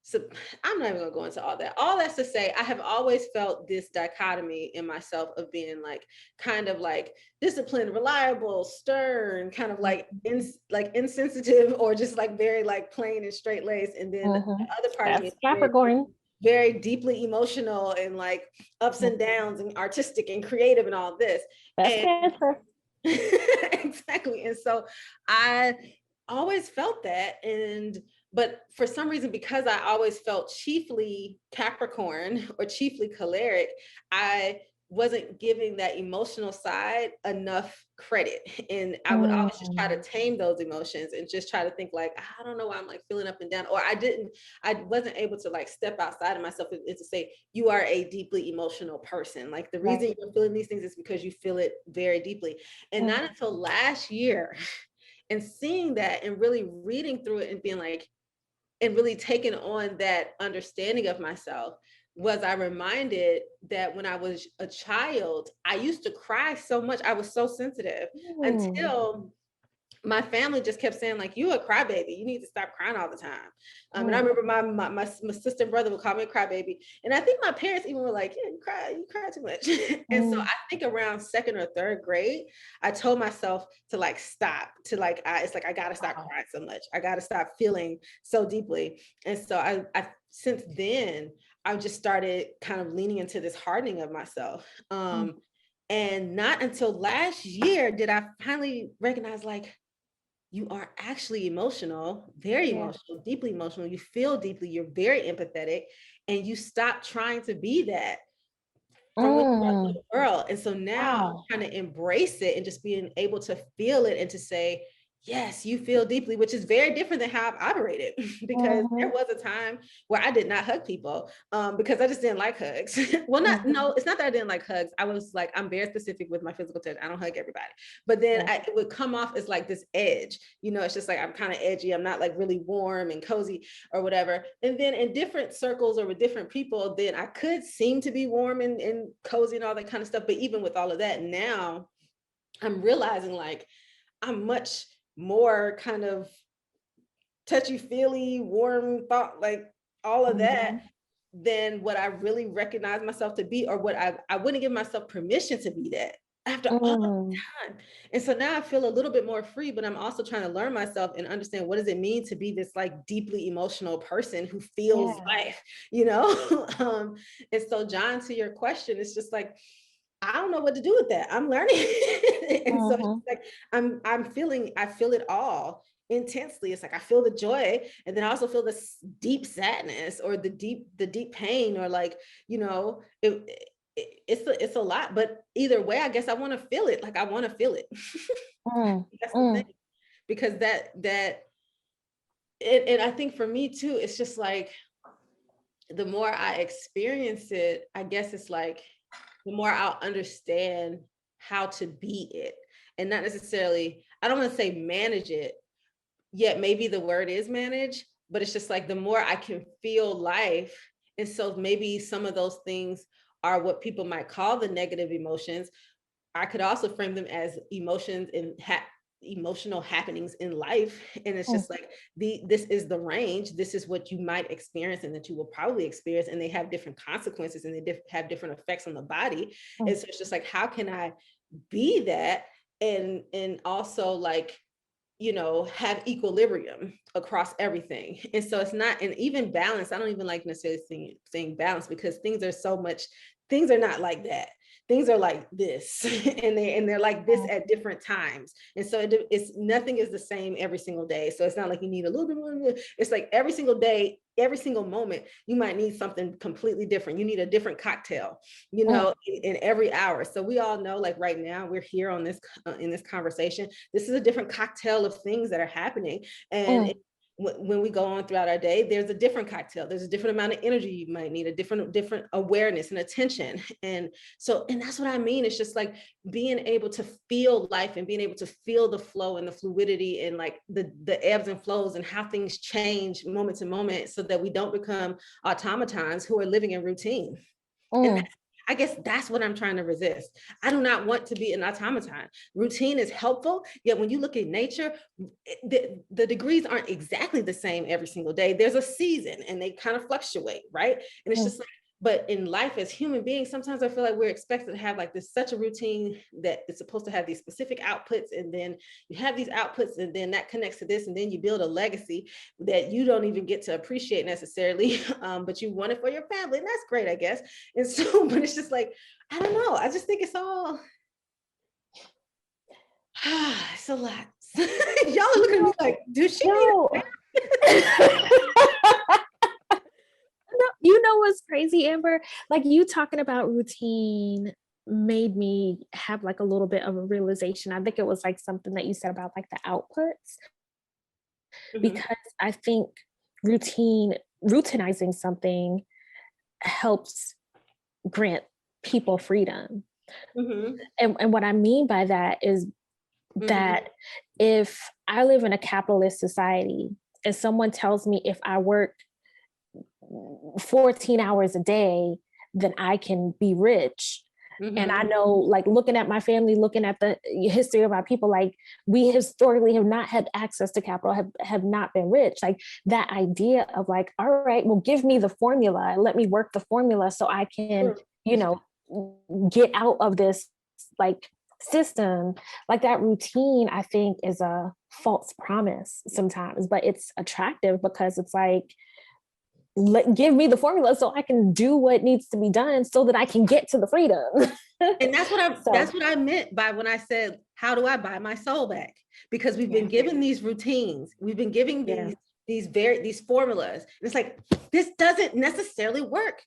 Speaker 2: so I'm not even gonna go into all that. All that's to say, I have always felt this dichotomy in myself of being like kind of like disciplined, reliable, stern, kind of like insensitive, or just like very like plain and straight laced. And then the other part of me is
Speaker 4: Capricorn,
Speaker 2: very deeply emotional and like ups and downs and artistic and creative and all this.
Speaker 4: That's Cancer.
Speaker 2: Exactly. And so I always felt that, but for some reason, because I always felt chiefly Capricorn or chiefly choleric, I wasn't giving that emotional side enough credit. And I would always just try to tame those emotions and just try to think like, I don't know why I'm like feeling up and down, or I wasn't able to like step outside of myself and to say, you are a deeply emotional person. Like the reason you're feeling these things is because you feel it very deeply. And not until last year and seeing that and really reading through it and being like, and really taking on that understanding of myself, was I reminded that when I was a child, I used to cry so much. I was so sensitive until my family just kept saying like, you a crybaby, you need to stop crying all the time. And I remember my sister and brother would call me a crybaby. And I think my parents even were like, yeah, you cry too much. And so I think around 2nd or 3rd grade, I told myself to like stop, to like, it's like, I gotta stop crying so much. I gotta stop feeling so deeply. And so I since then, I've just started kind of leaning into this hardening of myself. And not until last year did I finally recognize like, you are actually emotional, very emotional, deeply emotional. You feel deeply, you're very empathetic, and you stop trying to be that from when you were a little girl. And so now I'm trying to embrace it and just being able to feel it and to say, yes, you feel deeply, which is very different than how I've operated. Because there was a time where I did not hug people because I just didn't like hugs. Well, no, it's not that I didn't like hugs. I was like, I'm very specific with my physical touch. I don't hug everybody. But then it would come off as like this edge, it's just like, I'm kind of edgy. I'm not like really warm and cozy or whatever. And then in different circles or with different people, then I could seem to be warm and cozy and all that kind of stuff. But even with all of that, now I'm realizing like, I'm much more kind of touchy-feely, warm thought, like all of that, than what I really recognize myself to be, or what I wouldn't give myself permission to be that after all the time. And so now I feel a little bit more free, but I'm also trying to learn myself and understand, what does it mean to be this like deeply emotional person who feels life, and so John, to your question, it's just like, I don't know what to do with that. I'm learning. And so it's like, I feel it all intensely. It's like, I feel the joy. And then I also feel this deep sadness or the deep pain, or like, it's a lot, but either way, I guess I want to feel it. Like I want to feel it. That's the thing. Because and I think for me too, it's just like, the more I experience it, I guess it's like, the more I'll understand how to be it, and not necessarily, I don't want to say manage it, yet maybe the word is manage, but it's just like, the more I can feel life. And so maybe some of those things are what people might call the negative emotions. I could also frame them as emotions and emotional happenings in life, and it's just like this is the range, this is what you might experience and that you will probably experience, and they have different consequences and they have different effects on the body. And so it's just like, how can I be that and also like, you know, have equilibrium across everything. And so it's not, and even balance, I don't even like necessarily saying balance, because things are not like that. Things are like this, and they're like this at different times. And so it's nothing is the same every single day. So it's not like you need a little bit, it's like every single day, every single moment, you might need something completely different. You need a different cocktail, you know, in every hour. So we all know, like right now we're here on this, in this conversation, this is a different cocktail of things that are happening. And when we go on throughout our day, there's a different cocktail. There's a different amount of energy you might need, a different awareness and attention. And so, and that's what I mean. It's just like being able to feel life and being able to feel the flow and the fluidity and like the ebbs and flows and how things change moment to moment, so that we don't become automatons who are living in routine. And I guess that's what I'm trying to resist. I do not want to be an automaton. Routine is helpful, yet when you look at nature, the degrees aren't exactly the same every single day. There's a season and they kind of fluctuate, right? And it's just like, but in life as human beings, sometimes I feel like we're expected to have like this such a routine that it's supposed to have these specific outputs, and then you have these outputs, and then that connects to this, and then you build a legacy that you don't even get to appreciate necessarily, but you want it for your family, and that's great, I guess. And so, but it's just like, I don't know. I just think it's all, it's a lot. Y'all are looking at me like, do she need
Speaker 4: You know what's crazy, Amber? Like, you talking about routine made me have like a little bit of a realization. I think it was like something that you said about like the outputs, because I think routinizing something helps grant people freedom. And what I mean by that is that if I live in a capitalist society and someone tells me if I work 14 hours a day, then I can be rich. And I know, like, looking at my family, looking at the history of our people, like, we historically have not had access to capital, have not been rich. Like, that idea of like, all right, well, give me the formula, let me work the formula so I can, you know, get out of this like system. Like, that routine, I think, is a false promise sometimes, but it's attractive because it's like, give me the formula so I can do what needs to be done so that I can get to the freedom.
Speaker 2: And that's what I meant by when I said, how do I buy my soul back? Because we've been given these routines, we've been giving these formulas. And it's like, this doesn't necessarily work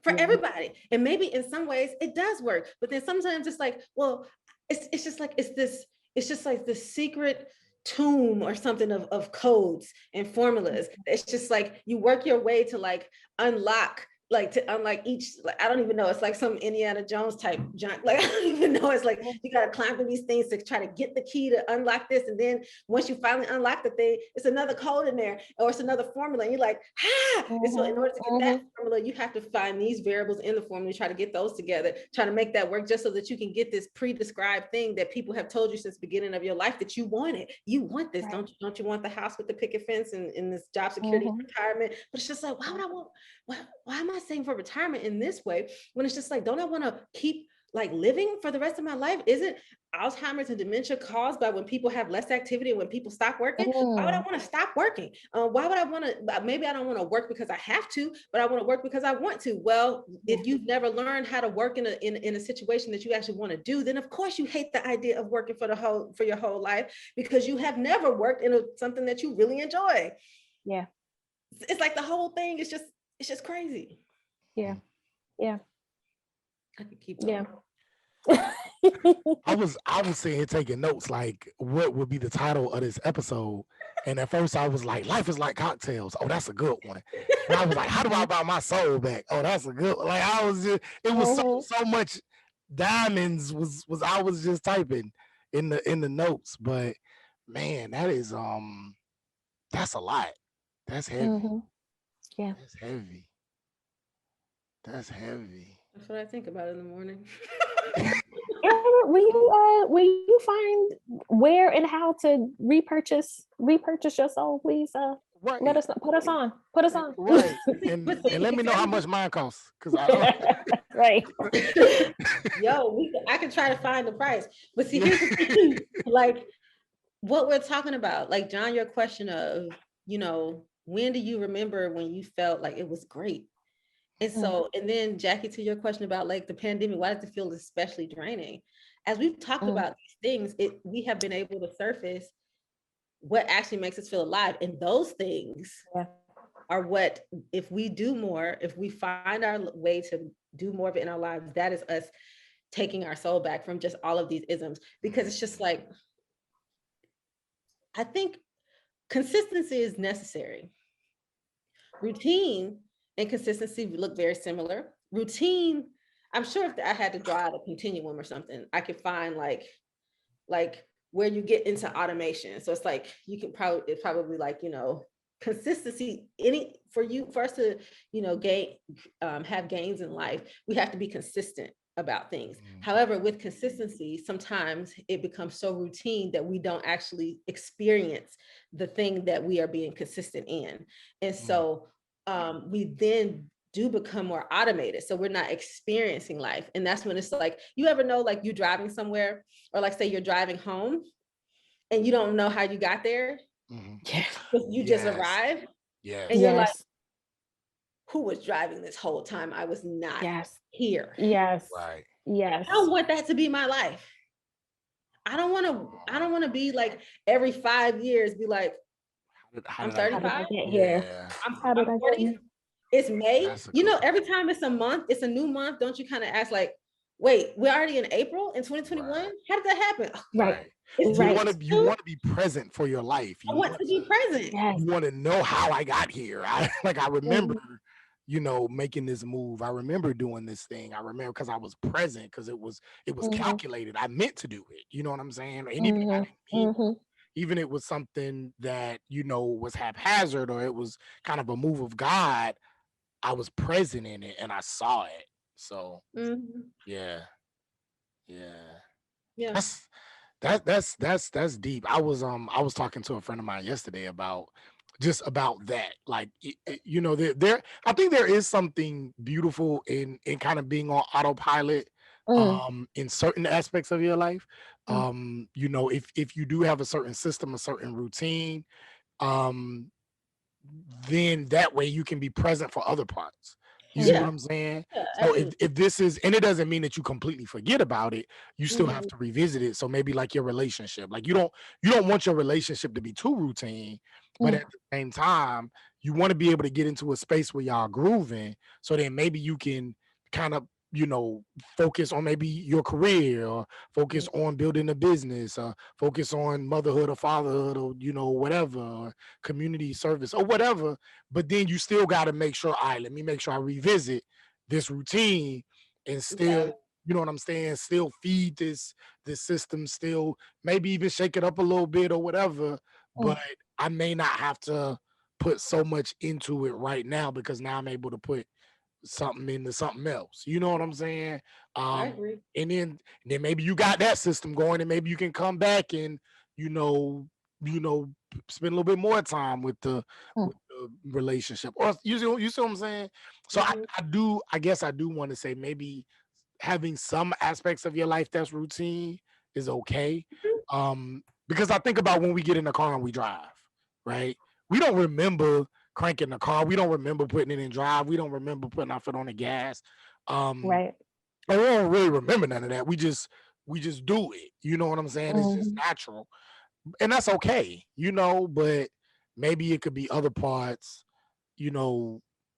Speaker 2: for everybody. And maybe in some ways it does work, but then sometimes it's like, well, it's just like, it's just like the secret tomb or something of codes and formulas. It's just like you work your way to like unlock, like to unlike each, like, I don't even know, it's like some Indiana Jones type junk. Like, I don't even know. It's like you gotta climb through these things to try to get the key to unlock this. And then once you finally unlock the thing, it's another code in there, or it's another formula. And you're like, And so in order to get that formula, you have to find these variables in the formula, try to get those together, try to make that work, just so that you can get this pre-described thing that people have told you since the beginning of your life that you wanted. You want this, don't you want the house with the picket fence and this job security retirement? But it's just like, why would I want, why am I saying for retirement in this way when it's just like, don't I want to keep like living for the rest of my life? Isn't Alzheimer's and dementia caused by when people have less activity, when people stop working? Why would I want to stop working? Why would I want to, maybe I don't want to work because I have to, but I want to work because I want to. Well, if you've never learned how to work in a situation that you actually want to do, then of course you hate the idea of working for your whole life, because you have never worked in something that you really enjoy.
Speaker 4: Yeah.
Speaker 2: It's like the whole thing is just, it's just crazy.
Speaker 4: Yeah.
Speaker 2: I could keep going.
Speaker 3: I was sitting here taking notes, like what would be the title of this episode. And at first I was like, life is like cocktails. Oh, that's a good one. And I was like, how do I buy my soul back? Oh, that's a good one. Like, I was just, it was so much diamonds was I was just typing in the notes. But man, that is that's a lot. That's heavy.
Speaker 4: Yeah.
Speaker 3: That's heavy. That's heavy.
Speaker 2: That's what I think about in the morning.
Speaker 4: will you find where and how to repurchase your soul, please?
Speaker 3: Right.
Speaker 4: Let us know. Put us on.
Speaker 3: Right. And let me know how much mine costs. Cause I
Speaker 4: right.
Speaker 2: Yo, I can try to find the price. But see, here's the thing, like what we're talking about, like John, your question of, when do you remember when you felt like it was great? And so, and then Jackie, to your question about like the pandemic, why does it feel especially draining? As we've talked about these things, we have been able to surface what actually makes us feel alive. And those things are what, if we do more, if we find our way to do more of it in our lives, that is us taking our soul back from just all of these isms. Because it's just like, I think consistency is necessary. Routine and consistency look very similar. Routine, I'm sure if I had to draw out a continuum or something, I could find like where you get into automation. So it's like, it's probably like, consistency, for us to, gain, have gains in life, we have to be consistent about things. However, with consistency, sometimes it becomes so routine that we don't actually experience the thing that we are being consistent in. And so we then do become more automated. So we're not experiencing life. And that's when it's like, you ever know, like you're driving somewhere, or like say you're driving home and you don't know how you got there. You just arrived. And you're like, who was driving this whole time? I was not here.
Speaker 3: Right.
Speaker 2: I don't want that to be my life. I don't want to be like every 5 years be like, I'm 35. I'm 40. It's May. Every time it's a month, it's a new month. Don't you kind of ask like, wait, we're already in April in 2021? Right. How did that happen?
Speaker 4: Right.
Speaker 3: You want to be present for your life.
Speaker 2: I want to be present.
Speaker 3: You want to know how I got here. I remember, making this move. I remember doing this thing. I remember because I was present, because it was calculated. I meant to do it. You know what I'm saying? And even it was something that, was haphazard, or it was kind of a move of God, I was present in it and I saw it. So yeah. That's deep. I was talking to a friend of mine yesterday about that. Like, there I think there is something beautiful in kind of being on autopilot in certain aspects of your life. If you do have a certain system, a certain routine, then that way you can be present for other parts. You see what I'm saying? So if this is, and it doesn't mean that you completely forget about it, you still have to revisit it. So maybe like your relationship, like you don't want your relationship to be too routine, but at the same time, you want to be able to get into a space where y'all grooving. So then maybe you can kind of, focus on maybe your career, or focus on building a business, or focus on motherhood or fatherhood, or, whatever, or community service or whatever. But then you still got to make sure, all right, let me make sure I revisit this routine and still, you know what I'm saying? Still feed this system, still maybe even shake it up a little bit or whatever. But I may not have to put so much into it right now, because now I'm able to put something into something else. You know what I'm saying?
Speaker 2: I agree.
Speaker 3: And then maybe you got that system going, and maybe you can come back and spend a little bit more time with the relationship, or you see what I'm saying? So I guess I do want to say maybe having some aspects of your life that's routine is okay. Because I think about when we get in the car and we drive, right? We don't remember cranking the car. We don't remember putting it in drive. We don't remember putting our foot on the gas.
Speaker 4: Right.
Speaker 3: And we don't really remember none of that. We just do it. You know what I'm saying? It's just natural. And that's okay, but maybe it could be other parts,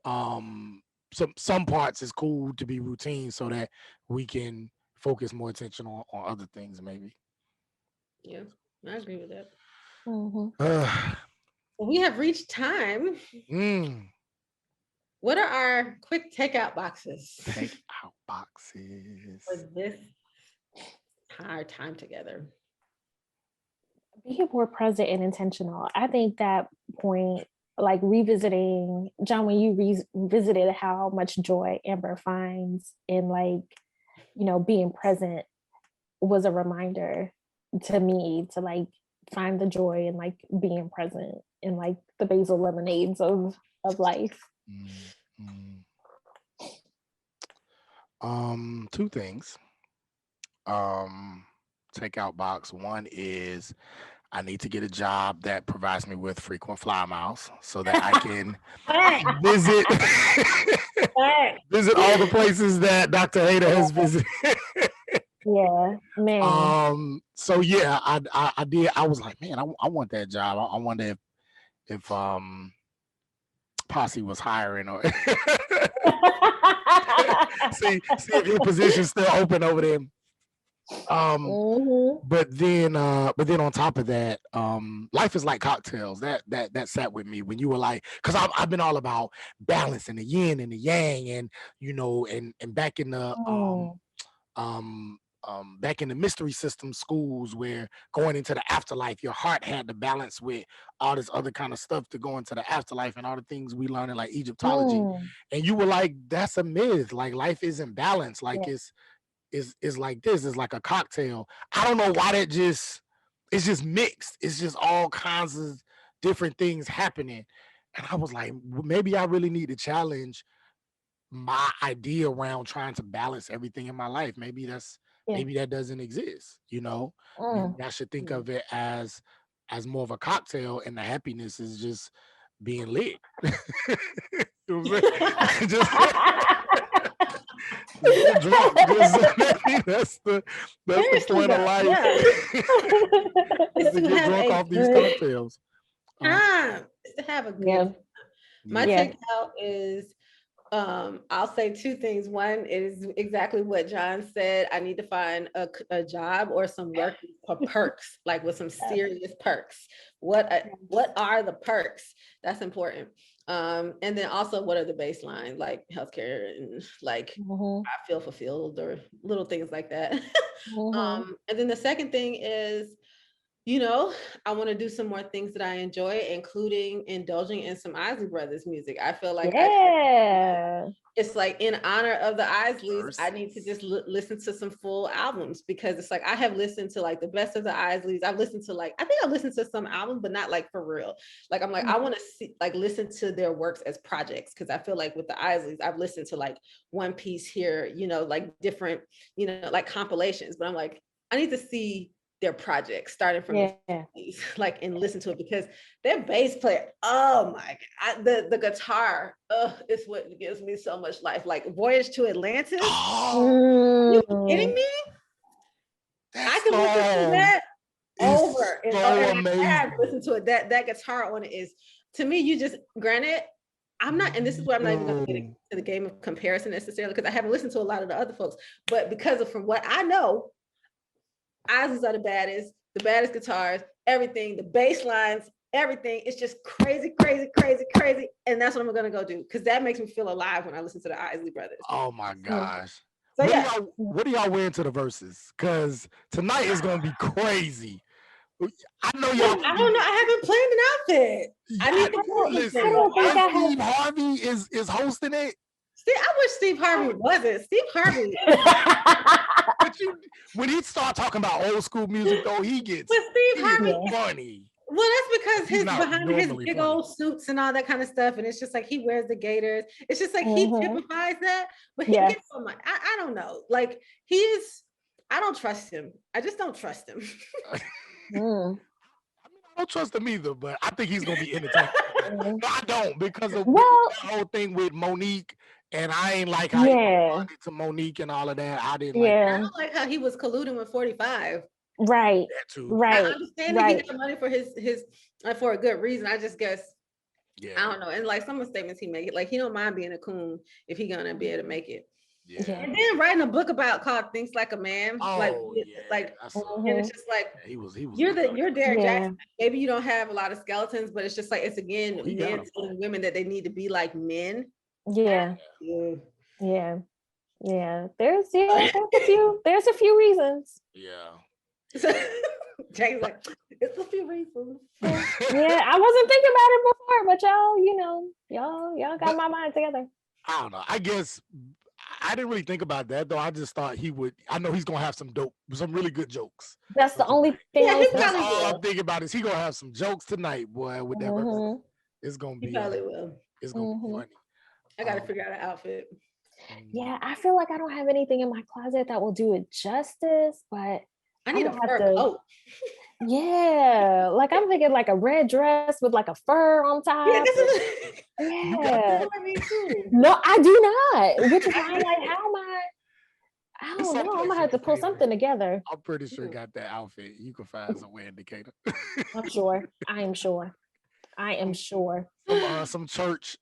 Speaker 3: some parts is cool to be routine so that we can focus more attention on other things, maybe.
Speaker 2: Yeah, I agree with that. We have reached time. What are our quick takeout boxes?
Speaker 3: Takeout boxes
Speaker 2: for this our time together.
Speaker 4: Being more present and intentional. I think that point, like revisiting, John, when you revisited how much joy Amber finds in being present was a reminder to me to like find the joy in like being present in like the basil lemonades of life.
Speaker 3: Two things. Takeout box. One is I need to get a job that provides me with frequent flyer miles so that I can visit visit all the places that Dr. Hader has visited.
Speaker 4: Yeah, man.
Speaker 3: So yeah, I did. I was like, man, I want that job. I wonder if Posse was hiring or see if your position's still open over there. But then on top of that, life is like cocktails. That sat with me when you were like, because I've been all about balance and the yin and the yang, and you know, and back in the back in the mystery system schools where going into the afterlife, your heart had to balance with all this other kind of stuff to go into the afterlife and all the things we learn in like Egyptology. And you were like, that's a myth. Like life isn't balanced. Like it's like this. It's like a cocktail. I don't know why it's just mixed. It's just all kinds of different things happening. And I was like, maybe I really need to challenge my idea around trying to balance everything in my life. Maybe that doesn't exist, you know. Maybe I should think of it as more of a cocktail, and the happiness is just being lit. You know what I'm saying? Just drunk. That's the point of life. Yeah. Is to get drunk off these cocktails.
Speaker 2: To have a good my takeout is I'll say two things. One is exactly what John said. I need to find a job or some work for perks, like with some serious perks. What are the perks? That's important. And then also, what are the baseline, like healthcare and like I feel fulfilled or little things like that. And then the second thing is, you know, I want to do some more things that I enjoy, including indulging in some Isley Brothers music. I feel like it's like in honor of the Isleys, I need to just listen to some full albums, because it's like I have listened to like the best of the Isleys. I've listened to I think I've listened to some albums, but not like for real. Like I'm like, I want to listen to their works as projects, because I feel like with the Isleys, I've listened to like one piece here, you know, like different, you know, like compilations. But I'm like, I need to see their projects starting from the 50s, like, and listen to it, because their bass player, oh my God, the guitar, it's what gives me so much life. Like Voyage to Atlantis. Are you kidding me? I can listen to that over and over. I have listened to it. That guitar on it is, to me, you just, granted, I'm not, and this is where I'm not even going to get into the game of comparison necessarily, because I haven't listened to a lot of the other folks, but because of, from what I know, Isleys are the baddest guitars, everything, the bass lines, everything. It's just crazy. And that's what I'm going to go do, because that makes me feel alive when I listen to the Isley Brothers.
Speaker 3: Oh my gosh. So, what are y'all wearing to the verses? Because tonight is going to be crazy. I know y'all.
Speaker 2: I don't know. I haven't planned an outfit. I need to go.
Speaker 3: Listen, Steve Harvey is hosting it.
Speaker 2: I wish Steve Harvey wasn't. Steve Harvey.
Speaker 3: But when he start talking about old school music, though, he gets funny.
Speaker 2: Well, that's because his behind his big old suits and all that kind of stuff, and it's just like he wears the gaiters. It's just like he typifies that, but he gets so much. I don't know. Like I don't trust him. I just don't trust him.
Speaker 3: I mean, I don't trust him either, but I think he's gonna be entertaining. No, I don't, because of that whole thing with Monique. And I ain't like how he responded to Monique and all of that. I didn't like that.
Speaker 2: I don't like how he was colluding with 45.
Speaker 4: Right.
Speaker 3: That too.
Speaker 4: Right.
Speaker 2: I understand that he got money for his for a good reason. I just guess I don't know. And like some of the statements he made, like he don't mind being a coon if he gonna be able to make it. Yeah. And then writing a book called Thinks Like a Man. And it's just like
Speaker 3: he was
Speaker 2: you're Derek Jackson. Maybe you don't have a lot of skeletons, but it's just like it's again men telling women that they need to be like men.
Speaker 4: Yeah. There's a few reasons.
Speaker 3: Yeah.
Speaker 2: Jay's like, it's a few reasons.
Speaker 4: I wasn't thinking about it before, but y'all, y'all got my mind together.
Speaker 3: I don't know. I guess I didn't really think about that though. I just thought he would. I know he's gonna have some really good jokes.
Speaker 4: That's the only thing I was
Speaker 3: That's
Speaker 2: probably
Speaker 3: all
Speaker 2: will.
Speaker 3: I'm thinking about is he gonna have some jokes tonight, boy. With that,
Speaker 4: Mhm.
Speaker 3: it's gonna
Speaker 2: He
Speaker 3: be.
Speaker 2: probably will.
Speaker 3: It's gonna be
Speaker 4: Mhm.
Speaker 3: funny.
Speaker 2: I gotta figure out an outfit.
Speaker 4: Yeah, I feel like I don't have anything in my closet that will do it justice, but
Speaker 2: I need a
Speaker 4: I'm gonna
Speaker 2: fur
Speaker 4: have to.
Speaker 2: coat.
Speaker 4: Yeah, like I'm thinking like a red dress with like a fur on
Speaker 2: Yeah,
Speaker 4: top.
Speaker 2: this is
Speaker 3: You got
Speaker 4: Yeah.
Speaker 2: what I mean too.
Speaker 4: No, I do not. Which is why I'm like, how am I? I
Speaker 3: It's
Speaker 4: don't know. I'm
Speaker 3: someplace
Speaker 4: gonna have to
Speaker 3: in
Speaker 4: pull
Speaker 3: Decatur.
Speaker 4: something together.
Speaker 3: I'm pretty sure got that outfit. You can find somewhere in Decatur.
Speaker 4: I'm sure. I am sure. I am sure.
Speaker 3: some church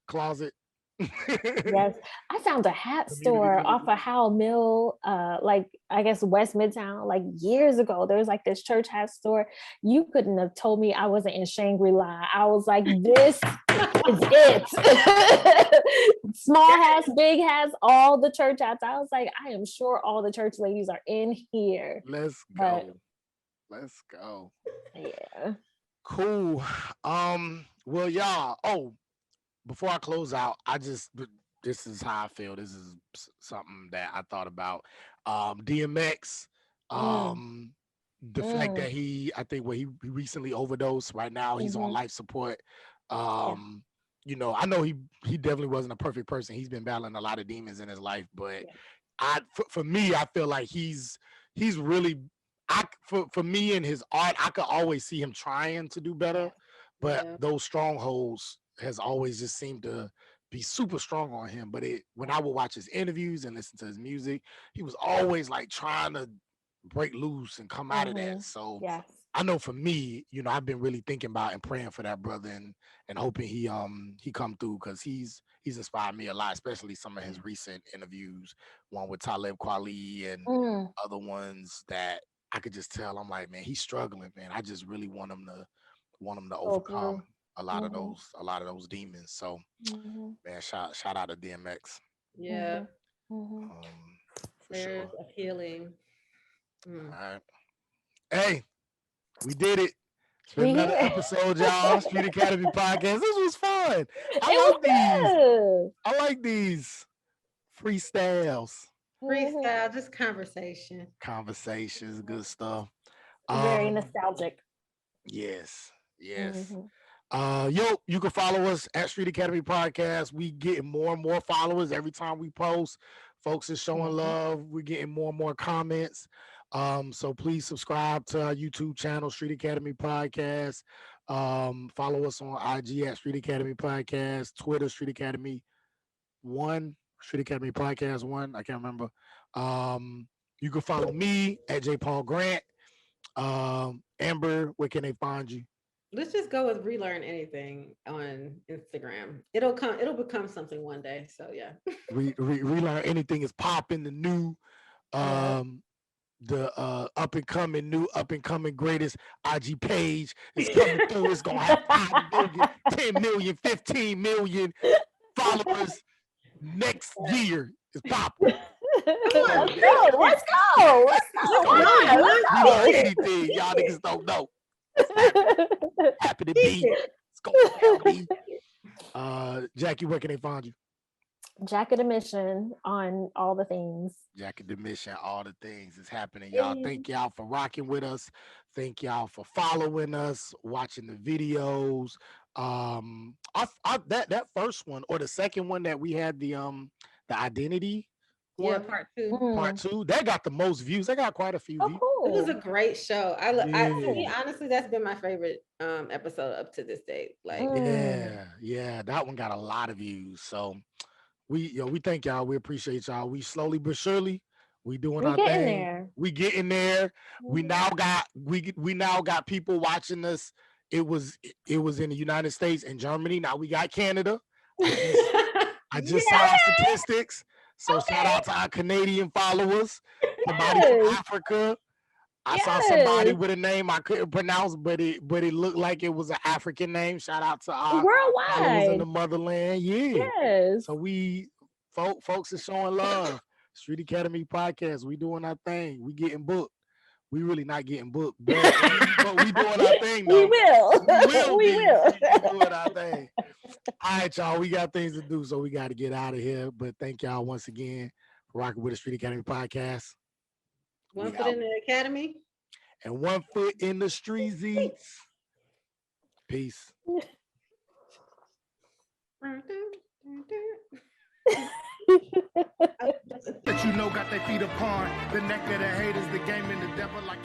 Speaker 3: closet.
Speaker 4: Yes, I found a hat
Speaker 3: Community
Speaker 4: store
Speaker 3: closet.
Speaker 4: off of Howell Mill, like I guess West Midtown, like years ago. There was like this church hat store. You couldn't have told me I wasn't in Shangri-La. I was like, this is it. Small hats, big hats, all the church hats. I was like, I am sure all the church ladies are in here.
Speaker 3: Let's
Speaker 4: But-
Speaker 3: go. Let's go.
Speaker 4: Yeah.
Speaker 3: Cool. Well, y'all. Oh, before I close out, this is how I feel. This is something that I thought about. DMX. The fact that I think he recently overdosed. Right now, he's on life support. You know, I know he definitely wasn't a perfect person. He's been battling a lot of demons in his life, but for me, I feel like he's really. For me and his art, I could always see him trying to do better, but those strongholds has always just seemed to be super strong on him. But when I would watch his interviews and listen to his music, he was always like trying to break loose and come out of that. So I know for me, you know, I've been really thinking about and praying for that brother and hoping he come through, because he's inspired me a lot, especially some of his recent interviews, one with Talib Kweli and other ones that I could just tell. I'm like, man, he's struggling, man. I just really want him to overcome a lot of those demons. So man, shout out to DMX.
Speaker 2: Yeah. Prayers of healing.
Speaker 3: All right. Hey, we did it. It's been another episode, y'all. Street Academy Podcast. This was fun. I like these freestyles.
Speaker 2: Freestyle, just conversation.
Speaker 3: Conversations, good stuff.
Speaker 4: Very nostalgic.
Speaker 3: Yes. Yo, you can follow us at Street Academy Podcast. We getting more and more followers every time we post. Folks is showing love. We're getting more and more comments. So please subscribe to our YouTube channel, Street Academy Podcast. Follow us on IG at Street Academy Podcast, Twitter, Street Academy 1, Street Academy Podcast 1. I can't remember. You can follow me at J. Paul Grant. Amber, where can they find you?
Speaker 2: Let's just go with Relearn Anything on Instagram. It'll become something one day. So yeah.
Speaker 3: Relearn Anything is popping. The new the up and coming greatest IG page is coming through. It's gonna have 5 million, 10 million, 15 million followers next year. It's popping.
Speaker 4: Let's go.
Speaker 3: Relearn Anything. Y'all niggas don't know. Happy to be. It's gonna be. Jackie, where can they find you?
Speaker 4: Jacket Admission on all the things.
Speaker 3: Jacket Admission, all the things is happening, y'all. Thank y'all for rocking with us. Thank y'all for following us, watching the videos. That first one or the second one that we had, the identity one,
Speaker 2: part 2.
Speaker 3: Part 2, that got the most views. That got quite a few views.
Speaker 2: It was a great show. I honestly, that's been my favorite episode up to this date. Like
Speaker 3: yeah, that one got a lot of views. So we thank y'all. We appreciate y'all. We slowly but surely we doing our thing.
Speaker 4: There.
Speaker 3: We getting there. We now got people watching us. It was in the United States and Germany. Now we got Canada. I just saw our statistics. So shout out to our Canadian followers. Somebody from Africa. I saw somebody with a name I couldn't pronounce, but it looked like it was an African name. Shout out to our followers in the motherland. Yeah.
Speaker 4: Yes.
Speaker 3: So we folks are showing love. Street Academy Podcast. We doing our thing. We getting booked. we really not getting booked, but we doing our thing. Though.
Speaker 4: We will.
Speaker 3: We doing our thing. All right, y'all. We got things to do, so we got to get out of here. But thank y'all once again for rocking with the Street Academy podcast.
Speaker 2: One foot in the academy.
Speaker 3: And one foot in the streets. Peace.
Speaker 1: That you know got their feet upon the neck of the haters, the game and the devil like